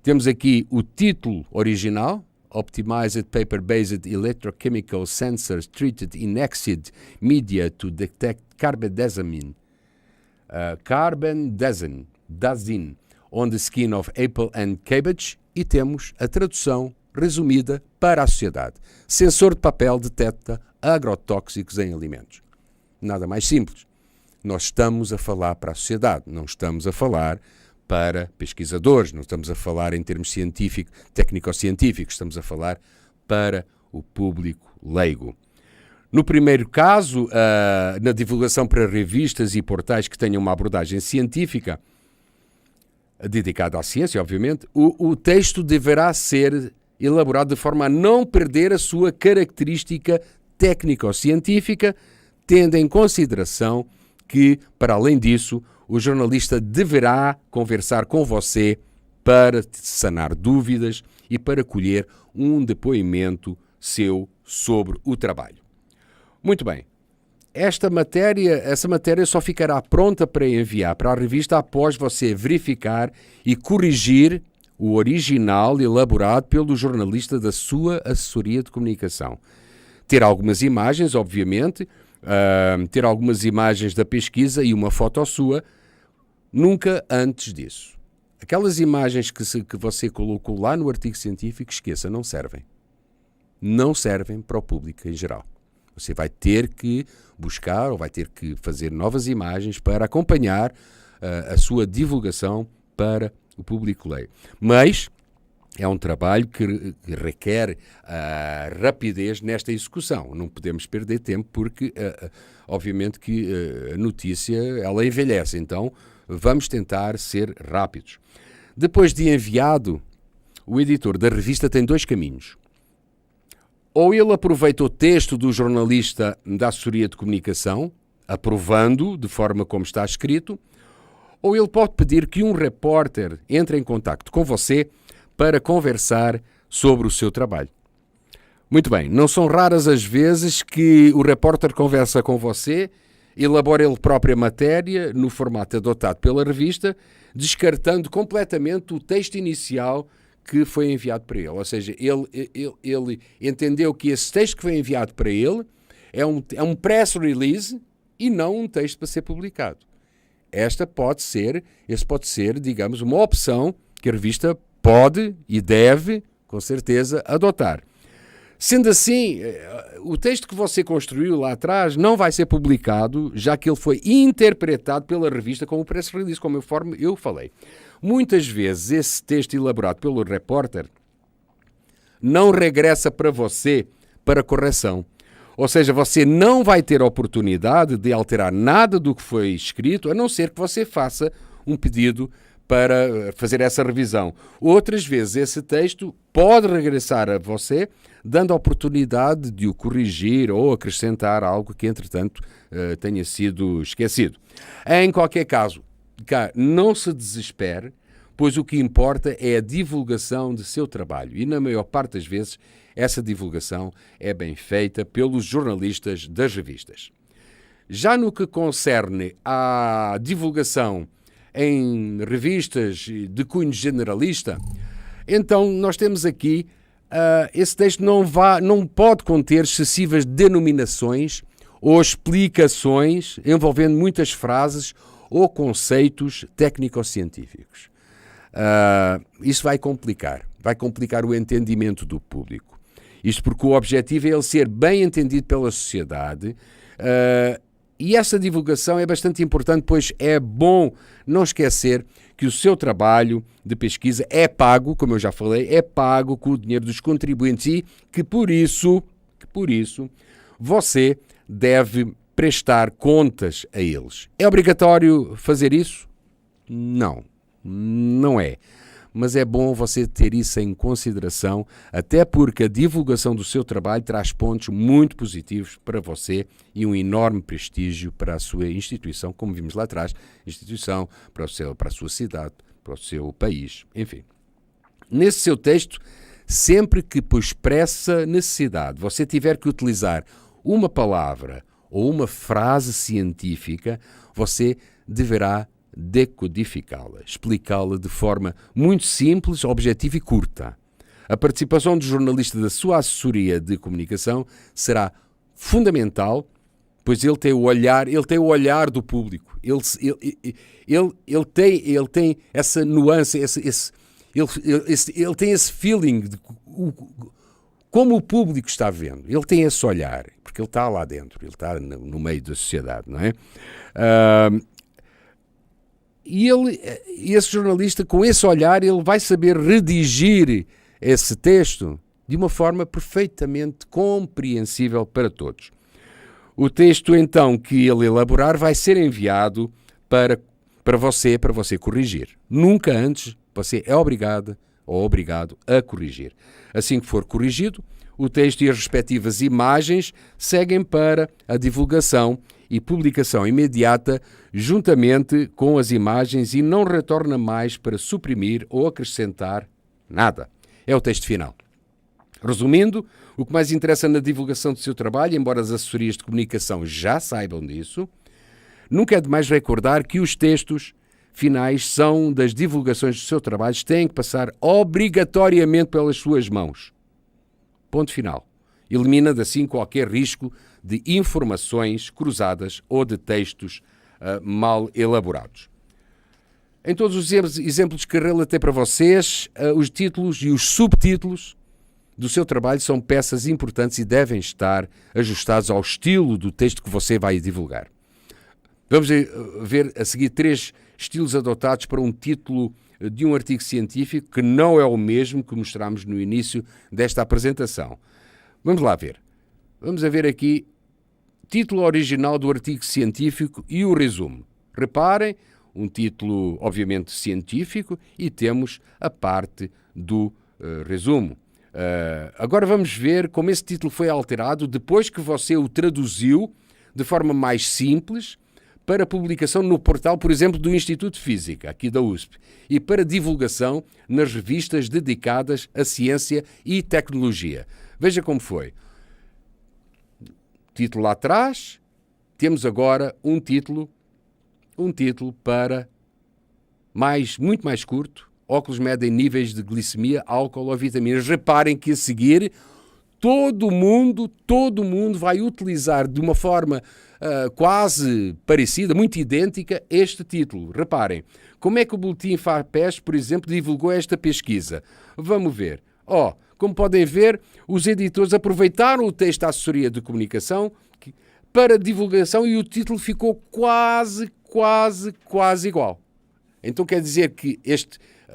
Temos aqui o título original, Optimized Paper-Based Electrochemical Sensors Treated in Exit Media to Detect Carbendazimine. Carbendazim on the Skin of Apple and Cabbage, e temos a tradução resumida para a sociedade. Sensor de papel detecta agrotóxicos em alimentos. Nada mais simples. Nós estamos a falar para a sociedade, não estamos a falar para pesquisadores, não estamos a falar em termos científicos, técnico-científicos, estamos a falar para o público leigo. No primeiro caso, na divulgação para revistas e portais que tenham uma abordagem científica, dedicada à ciência, obviamente, o texto deverá ser elaborado de forma a não perder a sua característica técnico-científica, tendo em consideração que, para além disso, o jornalista deverá conversar com você para sanar dúvidas e para colher um depoimento seu sobre o trabalho. Muito bem. Essa matéria só ficará pronta para enviar para a revista após você verificar e corrigir o original elaborado pelo jornalista da sua assessoria de comunicação. Ter algumas imagens, obviamente, ter algumas imagens da pesquisa e uma foto sua, nunca antes disso. Aquelas imagens que você colocou lá no artigo científico, esqueça, não servem. Não servem para o público em geral. Você vai ter que buscar ou vai ter que fazer novas imagens para acompanhar a sua divulgação para o público leigo. Mas é um trabalho que requer rapidez nesta execução. Não podemos perder tempo porque, obviamente, que a notícia ela envelhece. Então, vamos tentar ser rápidos. Depois de enviado, o editor da revista tem dois caminhos. Ou ele aproveita o texto do jornalista da assessoria de comunicação, aprovando de forma como está escrito, ou ele pode pedir que um repórter entre em contacto com você para conversar sobre o seu trabalho. Muito bem, não são raras as vezes que o repórter conversa com você, elabora ele própria matéria no formato adotado pela revista, descartando completamente o texto inicial que foi enviado para ele. Ou seja, ele entendeu que esse texto que foi enviado para ele é um press release e não um texto para ser publicado. Esse pode ser, digamos, uma opção que a revista pode e deve, com certeza, adotar. Sendo assim, o texto que você construiu lá atrás não vai ser publicado, já que ele foi interpretado pela revista como press release, como eu falei. Muitas vezes esse texto elaborado pelo repórter não regressa para você para correção. Ou seja, você não vai ter a oportunidade de alterar nada do que foi escrito, a não ser que você faça um pedido para fazer essa revisão. Outras vezes esse texto pode regressar a você, dando a oportunidade de o corrigir ou acrescentar algo que, entretanto, tenha sido esquecido. Em qualquer caso, não se desespere, pois o que importa é a divulgação de seu trabalho e, na maior parte das vezes, essa divulgação é bem feita pelos jornalistas das revistas. Já no que concerne à divulgação em revistas de cunho generalista, então nós temos aqui, esse texto não pode conter excessivas denominações ou explicações envolvendo muitas frases ou conceitos técnico-científicos. Isso vai complicar. vai complicar o entendimento do público. Isto porque o objetivo é ele ser bem entendido pela sociedade, e essa divulgação é bastante importante, pois é bom não esquecer que o seu trabalho de pesquisa é pago, como eu já falei, é pago com o dinheiro dos contribuintes e que por isso você deve prestar contas a eles. É obrigatório fazer isso? Não, não é. Mas é bom você ter isso em consideração, até porque a divulgação do seu trabalho traz pontos muito positivos para você e um enorme prestígio para a sua instituição, como vimos lá atrás, instituição, para a sua cidade, para o seu país, enfim. Nesse seu texto, sempre que por expressa necessidade você tiver que utilizar uma palavra ou uma frase científica, você deverá decodificá-la, explicá-la de forma muito simples, objetiva e curta. A participação do jornalista da sua assessoria de comunicação será fundamental, pois ele tem o olhar do público. Ele tem essa nuance, ele tem esse feeling de como o público está vendo. Ele tem esse olhar, porque ele está lá dentro, ele está no meio da sociedade, não é? E esse jornalista, com esse olhar, ele vai saber redigir esse texto de uma forma perfeitamente compreensível para todos. O texto, então, que ele elaborar vai ser enviado para você corrigir. Nunca antes você é obrigado a corrigir. Assim que for corrigido, o texto e as respectivas imagens seguem para a divulgação e publicação imediata juntamente com as imagens e não retorna mais para suprimir ou acrescentar nada. É o texto final. Resumindo, o que mais interessa na divulgação do seu trabalho, embora as assessorias de comunicação já saibam disso, nunca é demais recordar que os textos finais são das divulgações do seu trabalho, têm que passar obrigatoriamente pelas suas mãos. Ponto final. Eliminando assim qualquer risco de informações cruzadas ou de textos mal elaborados. Em todos os exemplos que relatei para vocês, os títulos e os subtítulos do seu trabalho são peças importantes e devem estar ajustados ao estilo do texto que você vai divulgar. Vamos ver a seguir 3 estilos adotados para um título de um artigo científico que não é o mesmo que mostramos no início desta apresentação. Vamos lá ver. Vamos ver aqui título original do artigo científico e o resumo. Reparem, um título obviamente científico e temos a parte do resumo. Agora vamos ver como esse título foi alterado depois que você o traduziu de forma mais simples para publicação no portal, por exemplo, do Instituto de Física, aqui da USP, e para divulgação nas revistas dedicadas à ciência e tecnologia. Veja como foi. Título lá atrás, temos agora um título para muito mais curto, óculos medem níveis de glicemia, álcool ou vitaminas. Reparem que a seguir todo mundo vai utilizar de uma forma quase parecida, muito idêntica, este título. Reparem, como é que o Boletim FAPESP, por exemplo, divulgou esta pesquisa? Vamos ver. Como podem ver, os editores aproveitaram o texto da assessoria de comunicação para divulgação e o título ficou quase igual. Então quer dizer que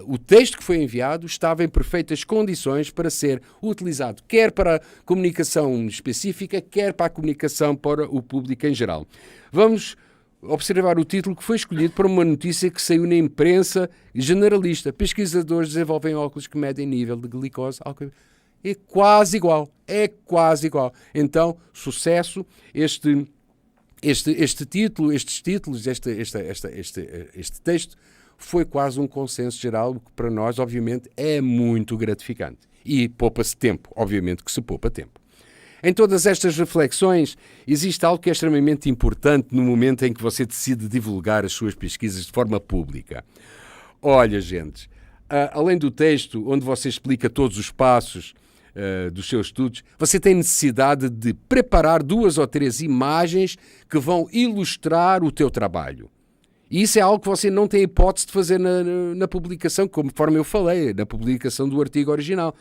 o texto que foi enviado estava em perfeitas condições para ser utilizado, quer para a comunicação específica, quer para a comunicação para o público em geral. Vamos observar o título que foi escolhido para uma notícia que saiu na imprensa generalista. Pesquisadores desenvolvem óculos que medem nível de glicose. É quase igual. Então, sucesso, este título, estes títulos, este texto foi quase um consenso geral, o que para nós, obviamente, é muito gratificante. E poupa-se tempo, obviamente que se poupa tempo. Em todas estas reflexões, existe algo que é extremamente importante no momento em que você decide divulgar as suas pesquisas de forma pública. Olha, gente, além do texto, onde você explica todos os passos dos seus estudos, você tem necessidade de preparar 2 ou 3 imagens que vão ilustrar o teu trabalho. E isso é algo que você não tem hipótese de fazer na publicação, conforme eu falei, na publicação do artigo original.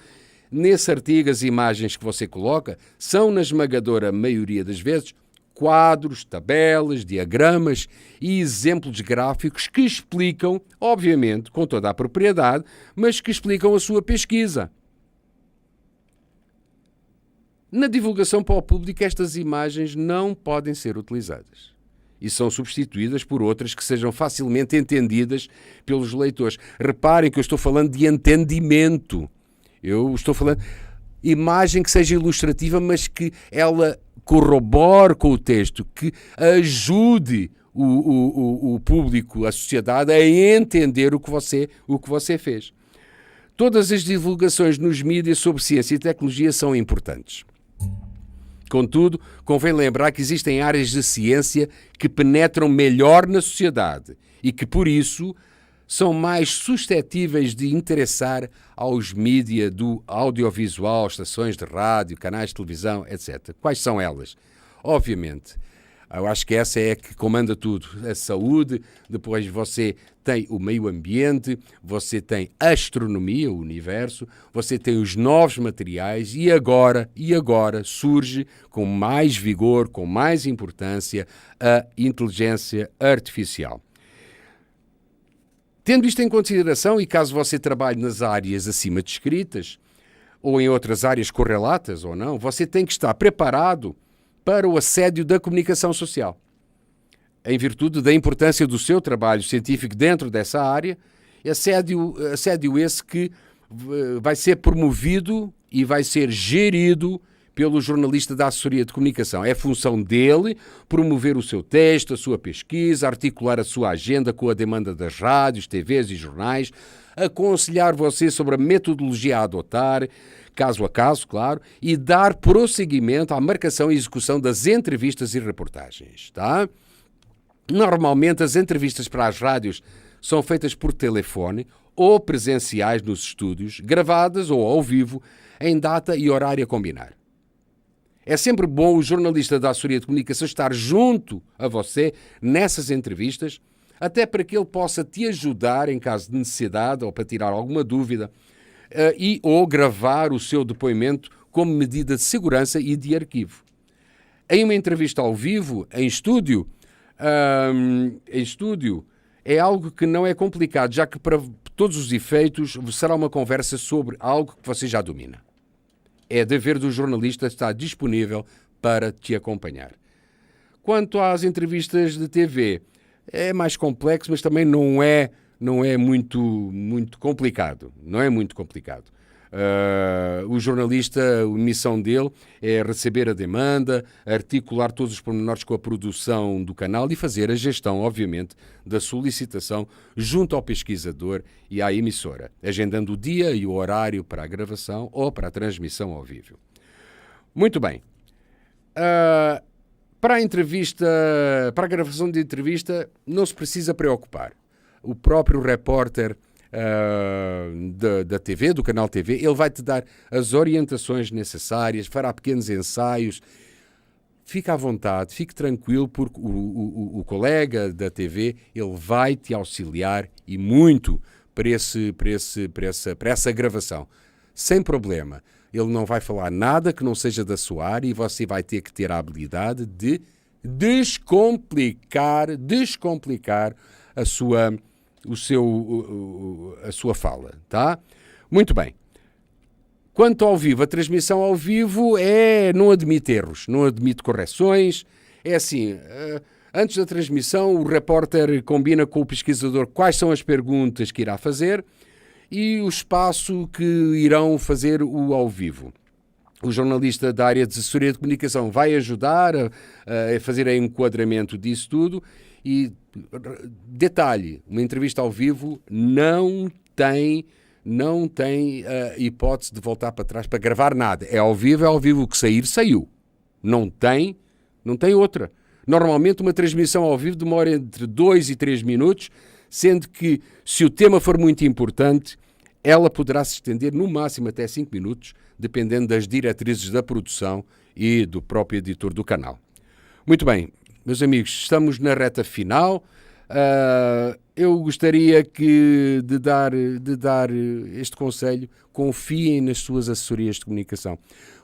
Nesse artigo, as imagens que você coloca são, na esmagadora maioria das vezes, quadros, tabelas, diagramas e exemplos gráficos que explicam, obviamente, com toda a propriedade, mas que explicam a sua pesquisa. Na divulgação para o público, estas imagens não podem ser utilizadas e são substituídas por outras que sejam facilmente entendidas pelos leitores. Reparem que eu estou falando de entendimento. Eu estou falando de imagem que seja ilustrativa, mas que ela corrobore com o texto, que ajude o público, a sociedade, a entender o que você fez. Todas as divulgações nos mídias sobre ciência e tecnologia são importantes. Contudo, convém lembrar que existem áreas de ciência que penetram melhor na sociedade e que, por isso, são mais suscetíveis de interessar aos mídia do audiovisual, estações de rádio, canais de televisão, etc. Quais são elas? Obviamente, eu acho que essa é a que comanda tudo. A saúde, depois você tem o meio ambiente, você tem a astronomia, o universo, você tem os novos materiais e agora surge com mais vigor, com mais importância, a inteligência artificial. Tendo isto em consideração, e caso você trabalhe nas áreas acima descritas, ou em outras áreas correlatas ou não, você tem que estar preparado para o assédio da comunicação social. Em virtude da importância do seu trabalho científico dentro dessa área, assédio esse que vai ser promovido e vai ser gerido pelo jornalista da assessoria de comunicação. É função dele promover o seu texto, a sua pesquisa, articular a sua agenda com a demanda das rádios, TVs e jornais, aconselhar você sobre a metodologia a adotar, caso a caso, claro, e dar prosseguimento à marcação e execução das entrevistas e reportagens, tá? Normalmente as entrevistas para as rádios são feitas por telefone ou presenciais nos estúdios, gravadas ou ao vivo, em data e horário a combinar. É sempre bom o jornalista da assessoria de comunicação estar junto a você nessas entrevistas, até para que ele possa te ajudar em caso de necessidade ou para tirar alguma dúvida ou gravar o seu depoimento como medida de segurança e de arquivo. Em uma entrevista ao vivo, em estúdio, é algo que não é complicado, já que para todos os efeitos será uma conversa sobre algo que você já domina. É dever do jornalista estar disponível para te acompanhar. Quanto às entrevistas de TV, é mais complexo, mas também não é muito complicado. Não é muito complicado. O jornalista, a missão dele é receber a demanda, articular todos os pormenores com a produção do canal e fazer a gestão, obviamente, da solicitação junto ao pesquisador e à emissora, agendando o dia e o horário para a gravação ou para a transmissão ao vivo. Muito bem. Para a gravação de entrevista, não se precisa preocupar. O próprio repórter da TV, do canal TV, ele vai-te dar as orientações necessárias, fará pequenos ensaios. Fica à vontade, fique tranquilo, porque o colega da TV, ele vai te auxiliar e muito para essa gravação. Sem problema. Ele não vai falar nada que não seja da sua área e você vai ter que ter a habilidade de descomplicar a sua fala, tá? Muito bem. Quanto ao vivo, a transmissão ao vivo não admite erros, não admite correções. É assim, antes da transmissão, o repórter combina com o pesquisador quais são as perguntas que irá fazer e o espaço que irão fazer o ao vivo. O jornalista da área de assessoria de comunicação vai ajudar a fazer o enquadramento disso tudo. E, detalhe, uma entrevista ao vivo não tem hipótese de voltar para trás para gravar nada. É ao vivo, o que sair, saiu. Não tem outra. Normalmente uma transmissão ao vivo demora entre 2 e 3 minutos, sendo que, se o tema for muito importante, ela poderá se estender no máximo até 5 minutos, dependendo das diretrizes da produção e do próprio editor do canal. Muito bem. Meus amigos, estamos na reta final. Eu gostaria de dar este conselho: confiem nas suas assessorias de comunicação.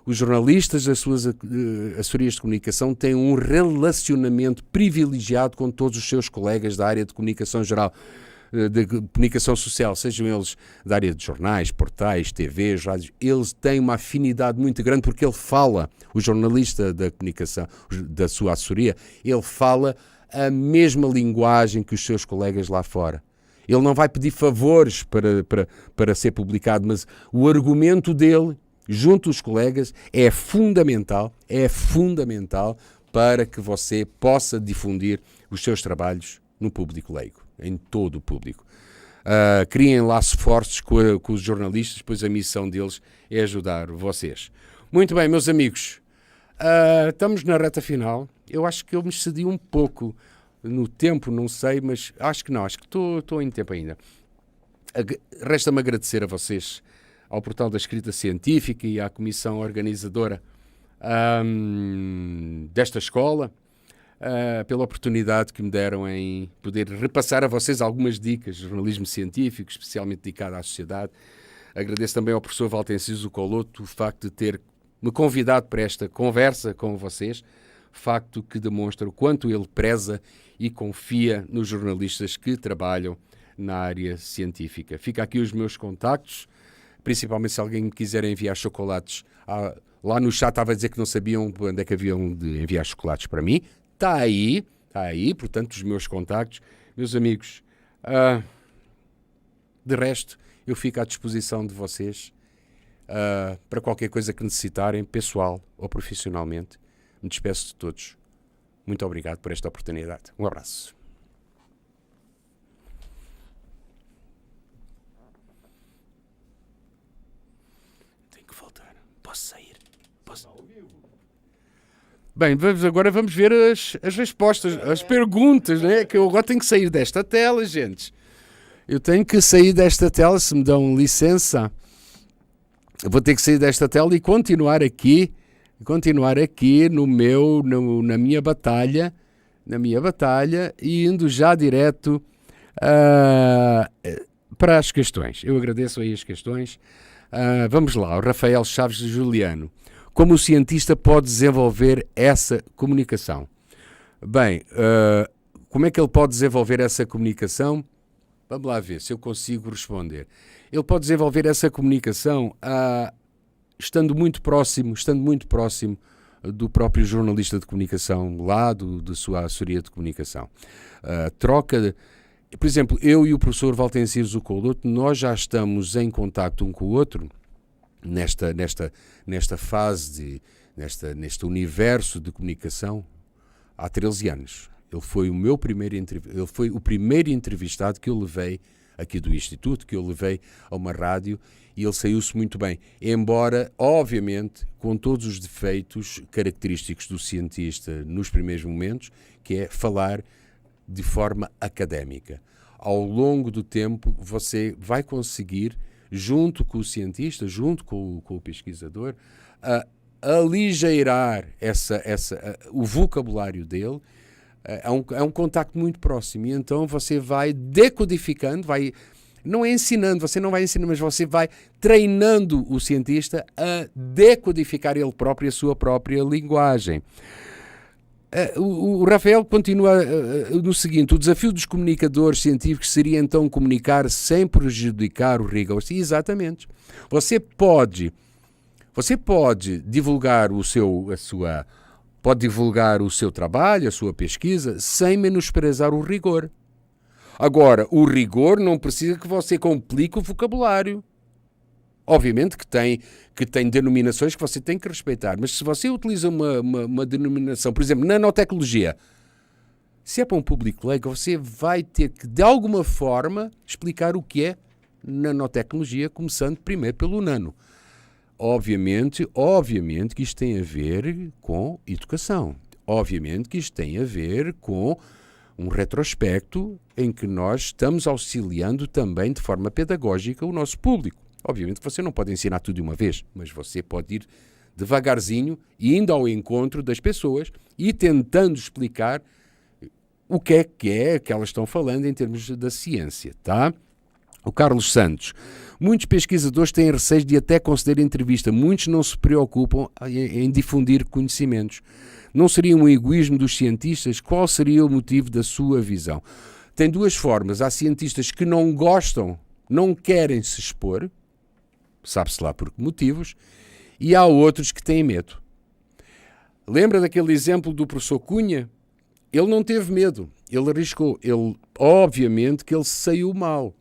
Os jornalistas das suas assessorias de comunicação têm um relacionamento privilegiado com todos os seus colegas da área de comunicação geral, de comunicação social, sejam eles da área de jornais, portais, TVs, rádios. Eles têm uma afinidade muito grande porque ele fala, o jornalista da comunicação, da sua assessoria, ele fala a mesma linguagem que os seus colegas lá fora. Ele não vai pedir favores para ser publicado, mas o argumento dele, junto aos colegas, é fundamental para que você possa difundir os seus trabalhos no público leigo, em todo o público. Criem laços fortes com os jornalistas, pois a missão deles é ajudar vocês. Muito bem, meus amigos, estamos na reta final. Eu acho que eu me excedi um pouco no tempo, não sei, mas acho que não, acho que estou em tempo ainda. Resta-me agradecer a vocês, ao Portal da Escrita Científica e à comissão organizadora desta escola, pela oportunidade que me deram em poder repassar a vocês algumas dicas de jornalismo científico, especialmente dedicado à sociedade. Agradeço também ao professor Valtenciso Coloto o facto de ter me convidado para esta conversa com vocês, facto que demonstra o quanto ele preza e confia nos jornalistas que trabalham na área científica. Fica aqui os meus contactos, principalmente se alguém me quiser enviar chocolates. Lá no chat estava a dizer que não sabiam onde é que haviam de enviar chocolates para mim. Está aí, portanto, os meus contactos. Meus amigos, de resto, eu fico à disposição de vocês para qualquer coisa que necessitarem, pessoal ou profissionalmente. Me despeço de todos. Muito obrigado por esta oportunidade. Um abraço. Tenho que voltar. Posso sair? Posso? Bem, agora vamos ver as respostas, as perguntas, né? Que eu agora tenho que sair desta tela, gente. Eu tenho que sair desta tela, se me dão licença. Eu vou ter que sair desta tela e continuar aqui na minha batalha, e indo já direto para as questões. Eu agradeço aí as questões. Vamos lá, o Rafael Chaves de Juliano. Como o cientista pode desenvolver essa comunicação? Bem, como é que ele pode desenvolver essa comunicação? Vamos lá ver se eu consigo responder. Ele pode desenvolver essa comunicação estando muito próximo do próprio jornalista de comunicação, lá da sua assessoria de comunicação. Por exemplo, eu e o professor Valtenciso Coloto, nós já estamos em contacto um com o outro, nesta fase, neste universo de comunicação, há 13 anos. Ele foi o primeiro entrevistado que eu levei aqui do Instituto, que eu levei a uma rádio, e ele saiu-se muito bem. Embora, obviamente, com todos os defeitos característicos do cientista nos primeiros momentos, que é falar de forma académica. Ao longo do tempo, você vai conseguir, junto com o cientista, junto com o pesquisador, aligeirar o vocabulário dele. É um contacto muito próximo, e então você vai decodificando, não é ensinando, você não vai ensinando, mas você vai treinando o cientista a decodificar ele próprio a sua própria linguagem. O Rafael continua no seguinte: o desafio dos comunicadores científicos seria então comunicar sem prejudicar o rigor. Sim, exatamente. Você pode divulgar pode divulgar o seu trabalho, a sua pesquisa, sem menosprezar o rigor. Agora, o rigor não precisa que você complique o vocabulário. Obviamente que tem denominações que você tem que respeitar, mas se você utiliza uma denominação, por exemplo, nanotecnologia, se é para um público leigo, você vai ter que, de alguma forma, explicar o que é nanotecnologia, começando primeiro pelo nano. Obviamente que isto tem a ver com educação. Obviamente que isto tem a ver com um retrospecto em que nós estamos auxiliando também de forma pedagógica o nosso público. Obviamente que você não pode ensinar tudo de uma vez, mas você pode ir devagarzinho, indo ao encontro das pessoas e tentando explicar o que é que elas estão falando em termos da ciência, tá? O Carlos Santos. Muitos pesquisadores têm receio de até conceder entrevista. Muitos não se preocupam em difundir conhecimentos. Não seria um egoísmo dos cientistas? Qual seria o motivo da sua visão? Tem duas formas. Há cientistas que não gostam, não querem se expor, sabe-se lá por que motivos, e há outros que têm medo. Lembra daquele exemplo do professor Cunha? Ele não teve medo, ele arriscou. Obviamente que ele saiu mal.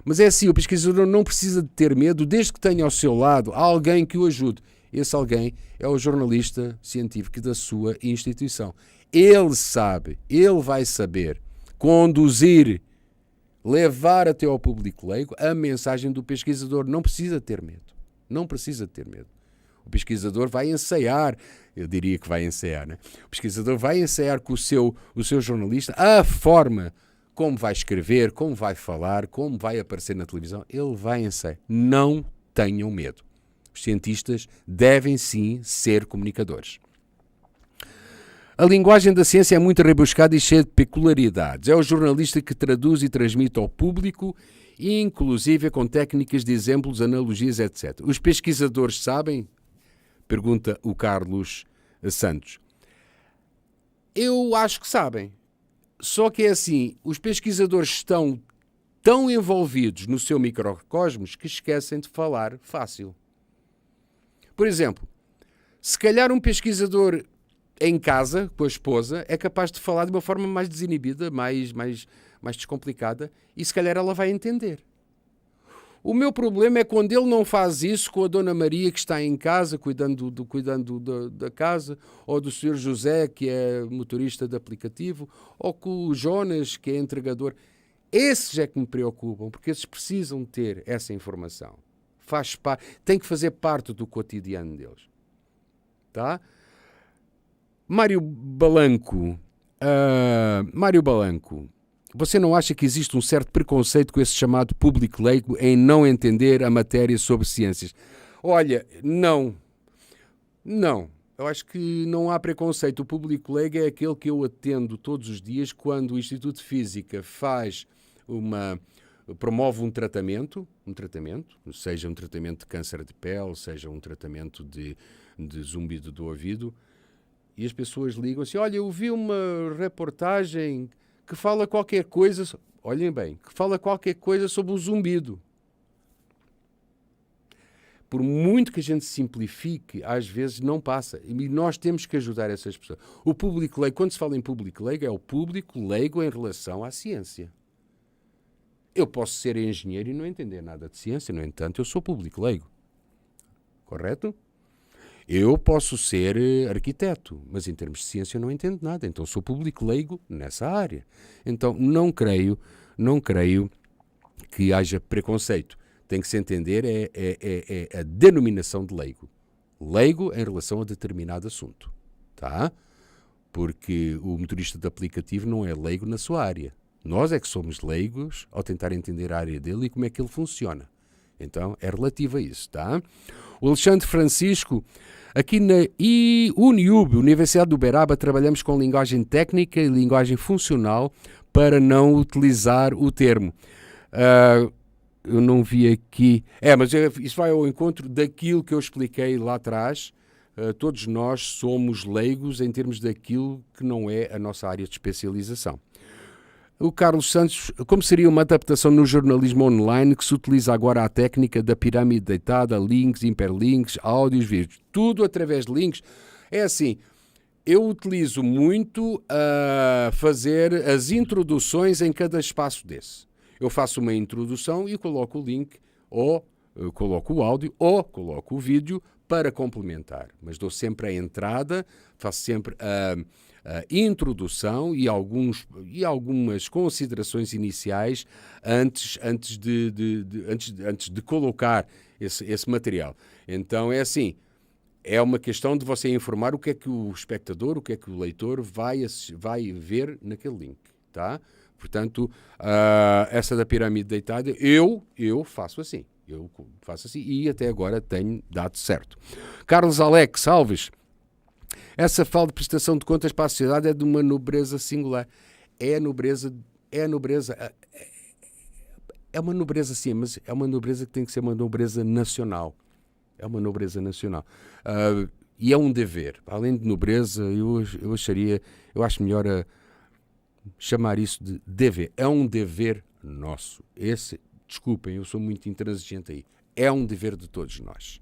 Mas é assim, o pesquisador não precisa de ter medo, desde que tenha ao seu lado alguém que o ajude. Esse alguém é o jornalista científico da sua instituição. Ele sabe, ele vai saber conduzir, levar até ao público leigo a mensagem do pesquisador. Não precisa ter medo. Não precisa ter medo. O pesquisador vai ensaiar, eu diria que vai ensaiar, né? O pesquisador vai ensaiar com o seu jornalista a forma como vai escrever, como vai falar, como vai aparecer na televisão. Ele vai ensaiar. Não tenham medo. Os cientistas devem sim ser comunicadores. A linguagem da ciência é muito rebuscada e cheia de peculiaridades. É o jornalista que traduz e transmite ao público, inclusive com técnicas de exemplos, analogias, etc. Os pesquisadores sabem? Pergunta o Carlos Santos. Eu acho que sabem. Só que é assim, os pesquisadores estão tão envolvidos no seu microcosmos que esquecem de falar fácil. Por exemplo, se calhar um pesquisador em casa, com a esposa, é capaz de falar de uma forma mais desinibida, mais descomplicada, e se calhar ela vai entender. O meu problema é quando ele não faz isso com a Dona Maria, que está em casa, cuidando da casa, ou do Sr. José, que é motorista de aplicativo, ou com o Jonas, que é entregador. Esses é que me preocupam, porque esses precisam ter essa informação. Tem que fazer parte do cotidiano deles. Tá? Mário Balanco, você não acha que existe um certo preconceito com esse chamado público leigo em não entender a matéria sobre ciências? Olha, não. Eu acho que não há preconceito. O público leigo é aquele que eu atendo todos os dias quando o Instituto de Física promove um tratamento, seja um tratamento de câncer de pele, seja um tratamento de zumbido do ouvido, e as pessoas ligam assim, olha, eu vi uma reportagem que fala qualquer coisa, olhem bem, que fala qualquer coisa sobre o zumbido. Por muito que a gente simplifique, às vezes não passa. E nós temos que ajudar essas pessoas. O público leigo, quando se fala em público leigo, é o público leigo em relação à ciência. Eu posso ser engenheiro e não entender nada de ciência, no entanto, eu sou público leigo. Correto? Eu posso ser arquiteto, mas em termos de ciência eu não entendo nada, então sou público leigo nessa área. Então não creio que haja preconceito. Tem que se entender a denominação de leigo. Leigo em relação a determinado assunto. Tá? Porque o motorista de aplicativo não é leigo na sua área. Nós é que somos leigos ao tentar entender a área dele e como é que ele funciona. Então é relativo a isso. Tá? O Alexandre Francisco, aqui na UniUB, Universidade do Uberaba, trabalhamos com linguagem técnica e linguagem funcional para não utilizar o termo. Eu não vi aqui... mas isso vai ao encontro daquilo que eu expliquei lá atrás. Todos nós somos leigos em termos daquilo que não é a nossa área de especialização. O Carlos Santos, como seria uma adaptação no jornalismo online que se utiliza agora a técnica da pirâmide deitada, links, hiperlinks, áudios, vídeos, tudo através de links? É assim, eu utilizo muito a fazer as introduções em cada espaço desse. Eu faço uma introdução e coloco o link, ou coloco o áudio, ou coloco o vídeo para complementar. Mas dou sempre a entrada, faço sempre a introdução e algumas considerações iniciais antes de colocar esse material. Então é assim, é uma questão de você informar o que é que o espectador, o que é que o leitor vai ver naquele link, tá? Portanto, essa da pirâmide deitada, eu faço assim. Eu faço assim e até agora tenho dado certo. Carlos Alex Alves, essa falta de prestação de contas para a sociedade é de uma nobreza singular. É a nobreza, é a nobreza, é uma nobreza sim, mas é uma nobreza que tem que ser uma nobreza nacional. É uma nobreza nacional. E é um dever. Além de nobreza, eu acho melhor chamar isso de dever. É um dever nosso. Desculpem, eu sou muito intransigente aí. É um dever de todos nós.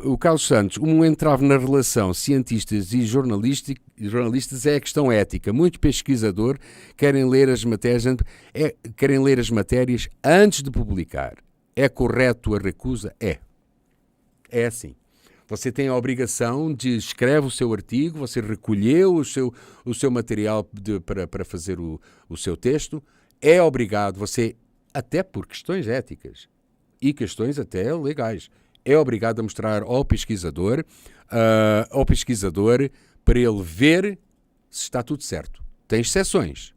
O Carlos Santos, um entrave na relação cientistas e jornalistas é a questão ética. Muitos pesquisadores querem ler as matérias antes de publicar. É correto a recusa? É assim. Você tem a obrigação de escrever o seu artigo, você recolheu o seu material para fazer o seu texto, é obrigado, você, até por questões éticas e questões até legais, é obrigado a mostrar ao pesquisador para ele ver se está tudo certo. Tem exceções.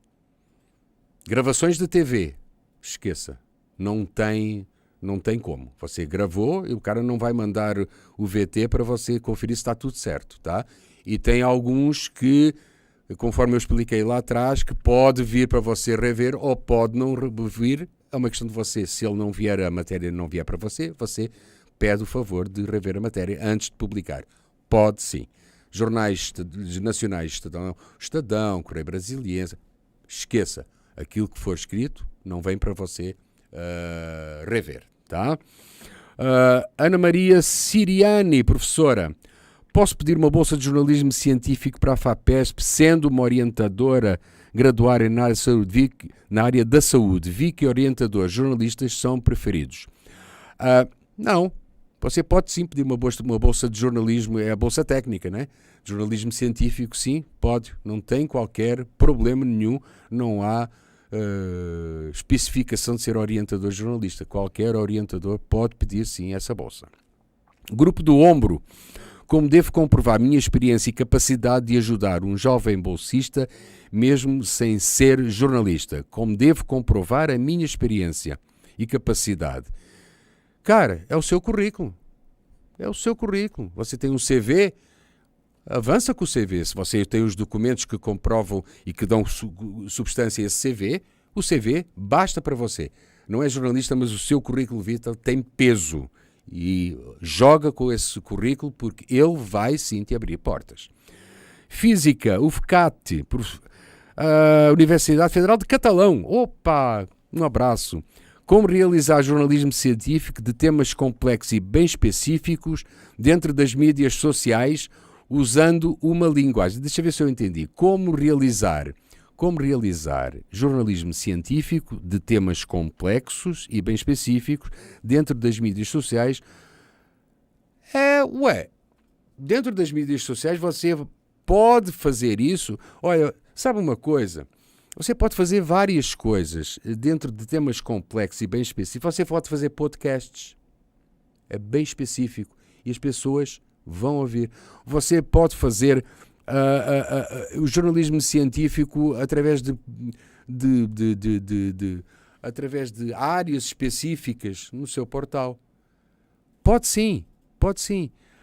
Gravações de TV, esqueça, não tem como. Você gravou e o cara não vai mandar o VT para você conferir se está tudo certo, tá? E tem alguns que, conforme eu expliquei lá atrás, que pode vir para você rever ou pode não vir. É uma questão de você. Se ele não vier, a matéria não vier para você, você pede o favor de rever a matéria antes de publicar. Pode sim. Jornais nacionais, Estadão, Correio Brasiliense, esqueça. Aquilo que for escrito não vem para você rever, tá? Ana Maria Siriani, professora, posso pedir uma bolsa de jornalismo científico para a FAPESP, sendo uma orientadora graduada na área da saúde? Vi que orientadores jornalistas são preferidos. Não, você pode sim pedir uma bolsa de jornalismo, é a bolsa técnica, né? Jornalismo científico, sim, pode, não tem qualquer problema nenhum, não há especificação de ser orientador jornalista. Qualquer orientador pode pedir sim essa bolsa. Grupo do Ombro. Como devo comprovar minha experiência e capacidade de ajudar um jovem bolsista mesmo sem ser jornalista? Como devo comprovar a minha experiência e capacidade? Cara, é o seu currículo. É o seu currículo. Você tem um CV, avança com o CV. Se você tem os documentos que comprovam e que dão substância a esse CV, o CV basta para você. Não é jornalista, mas o seu currículo vitae tem peso. E joga com esse currículo porque ele vai sim te abrir portas. Física, UFCAT, Universidade Federal de Catalão. Opa, um abraço. Como realizar jornalismo científico de temas complexos e bem específicos dentro das mídias sociais usando uma linguagem. Deixa eu ver se eu entendi. Como realizar jornalismo científico de temas complexos e bem específicos dentro das mídias sociais. Dentro das mídias sociais você pode fazer isso. Olha, sabe uma coisa? Você pode fazer várias coisas dentro de temas complexos e bem específicos. Você pode fazer podcasts. É bem específico. E as pessoas vão ouvir. Você pode fazer o jornalismo científico através através de áreas específicas no seu portal. Pode sim.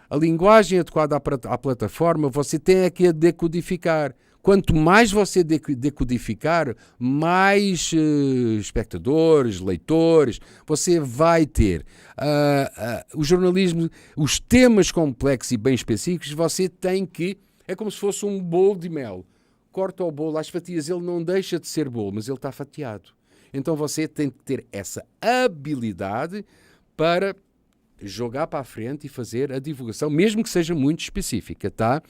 A linguagem adequada à plataforma você tem que decodificar. Quanto mais você decodificar, mais espectadores, leitores, você vai ter. O jornalismo, os temas complexos e bem específicos, você tem que... É como se fosse um bolo de mel. Corta o bolo às fatias, ele não deixa de ser bolo, mas ele está fatiado. Então você tem que ter essa habilidade para jogar para a frente e fazer a divulgação, mesmo que seja muito específica, tá?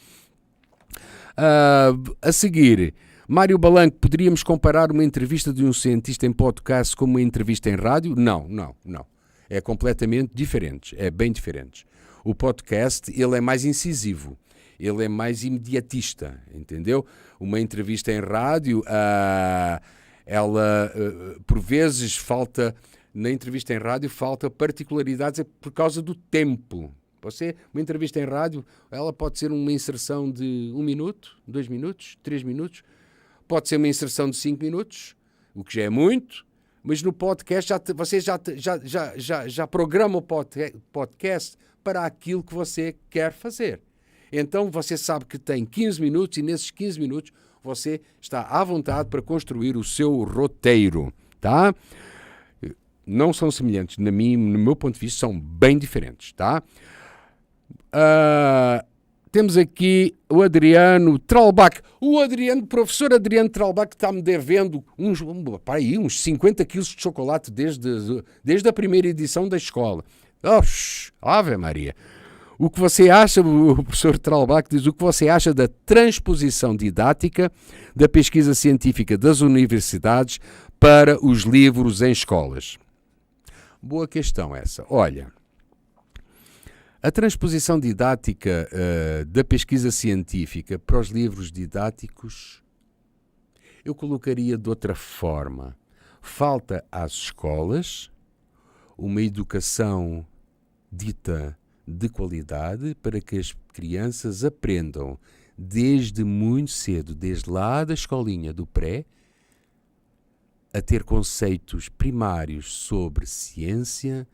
A seguir, Mário Balanco, poderíamos comparar uma entrevista de um cientista em podcast com uma entrevista em rádio? Não. É completamente diferente, é bem diferente. O podcast, ele é mais incisivo, ele é mais imediatista, entendeu? Uma entrevista em rádio, ela, por vezes, na entrevista em rádio, falta particularidades por causa do tempo. Uma entrevista em rádio, ela pode ser uma inserção de 1 minuto, 2 minutos, 3 minutos, pode ser uma inserção de 5 minutos, o que já é muito, mas no podcast você já programa o podcast para aquilo que você quer fazer. Então você sabe que tem 15 minutos e nesses 15 minutos você está à vontade para construir o seu roteiro, tá? Não são semelhantes, no meu ponto de vista, são bem diferentes, tá? Temos aqui o Adriano Tralbach. O professor Adriano Tralbach está-me devendo uns 50 quilos de chocolate desde a primeira edição da escola. Ave Maria. O que você acha, o professor Tralbach diz, o que você acha da transposição didática da pesquisa científica das universidades para os livros em escolas? Boa questão essa. Olha, a transposição didática da pesquisa científica para os livros didáticos, eu colocaria de outra forma. Falta às escolas uma educação dita de qualidade para que as crianças aprendam desde muito cedo, desde lá da escolinha do pré, a ter conceitos primários sobre ciência,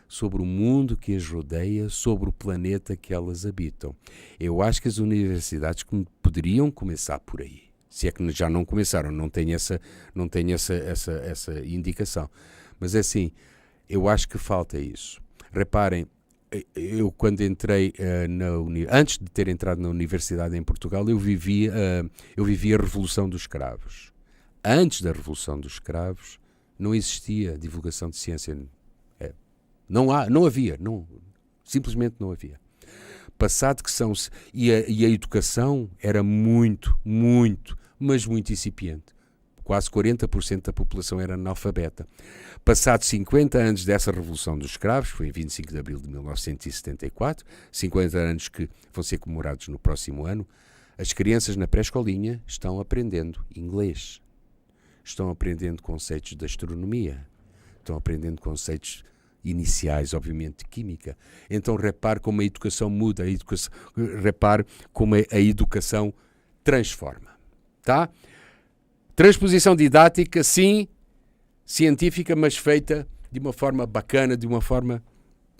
sobre o mundo que as rodeia, sobre o planeta que elas habitam. Eu acho que as universidades poderiam começar por aí. Se é que já não começaram, não tenho essa indicação. Mas é assim, eu acho que falta isso. Reparem, eu quando entrei antes de ter entrado na universidade em Portugal, eu vivia a Revolução dos Cravos. Antes da Revolução dos Cravos, não existia divulgação de ciência. Não havia, simplesmente não havia. Passado que são... E a educação era muito, mas muito incipiente. Quase 40% da população era analfabeta. Passados 50 anos dessa Revolução dos Cravos, foi em 25 de abril de 1974, 50 anos que vão ser comemorados no próximo ano, as crianças na pré-escolinha estão aprendendo inglês. Estão aprendendo conceitos de astronomia. Estão aprendendo conceitos iniciais, obviamente, de química. Então, repare como a educação muda, repare como a educação transforma. Tá? Transposição didática, sim, científica, mas feita de uma forma bacana, de uma forma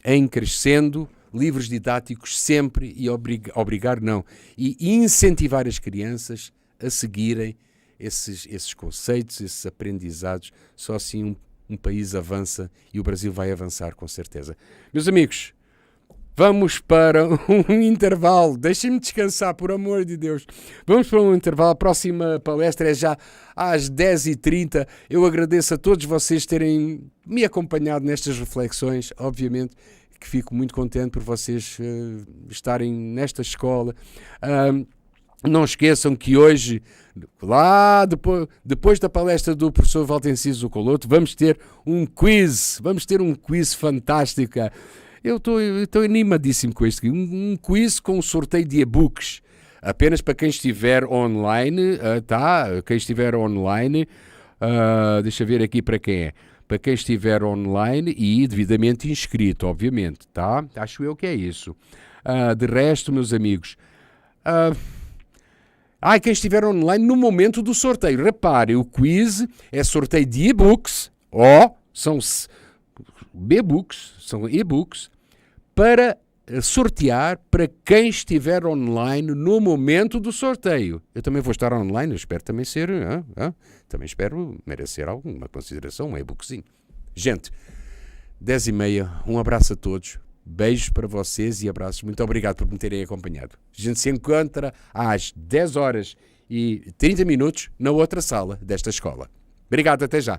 em crescendo, livros didáticos sempre, e obrigar não, e incentivar as crianças a seguirem esses conceitos, esses aprendizados. Só assim um país avança, e o Brasil vai avançar com certeza. Meus amigos, vamos para um intervalo. Deixem-me descansar, por amor de Deus. Vamos para um intervalo. A próxima palestra é já às 10h30. Eu agradeço a todos vocês terem me acompanhado nestas reflexões. Obviamente que fico muito contente por vocês estarem nesta escola. Não esqueçam que hoje, lá depois da palestra do professor Valtenciso Coloto, vamos ter um quiz. Vamos ter um quiz fantástico. Eu estou animadíssimo com isto. Um quiz com um sorteio de e-books. Apenas para quem estiver online, tá? Quem estiver online, deixa eu ver aqui para quem é. Para quem estiver online e devidamente inscrito, obviamente, tá? Acho eu que é isso. De resto, meus amigos... quem estiver online no momento do sorteio. Repare, o quiz é sorteio de e-books. São e-books para sortear para quem estiver online no momento do sorteio. Eu também vou estar online, eu espero também ser... também espero merecer alguma consideração, um e-bookzinho. Gente, 10h30, um abraço a todos. Beijos para vocês e abraços. Muito obrigado por me terem acompanhado. A gente se encontra às 10h30 na outra sala desta escola. Obrigado, até já.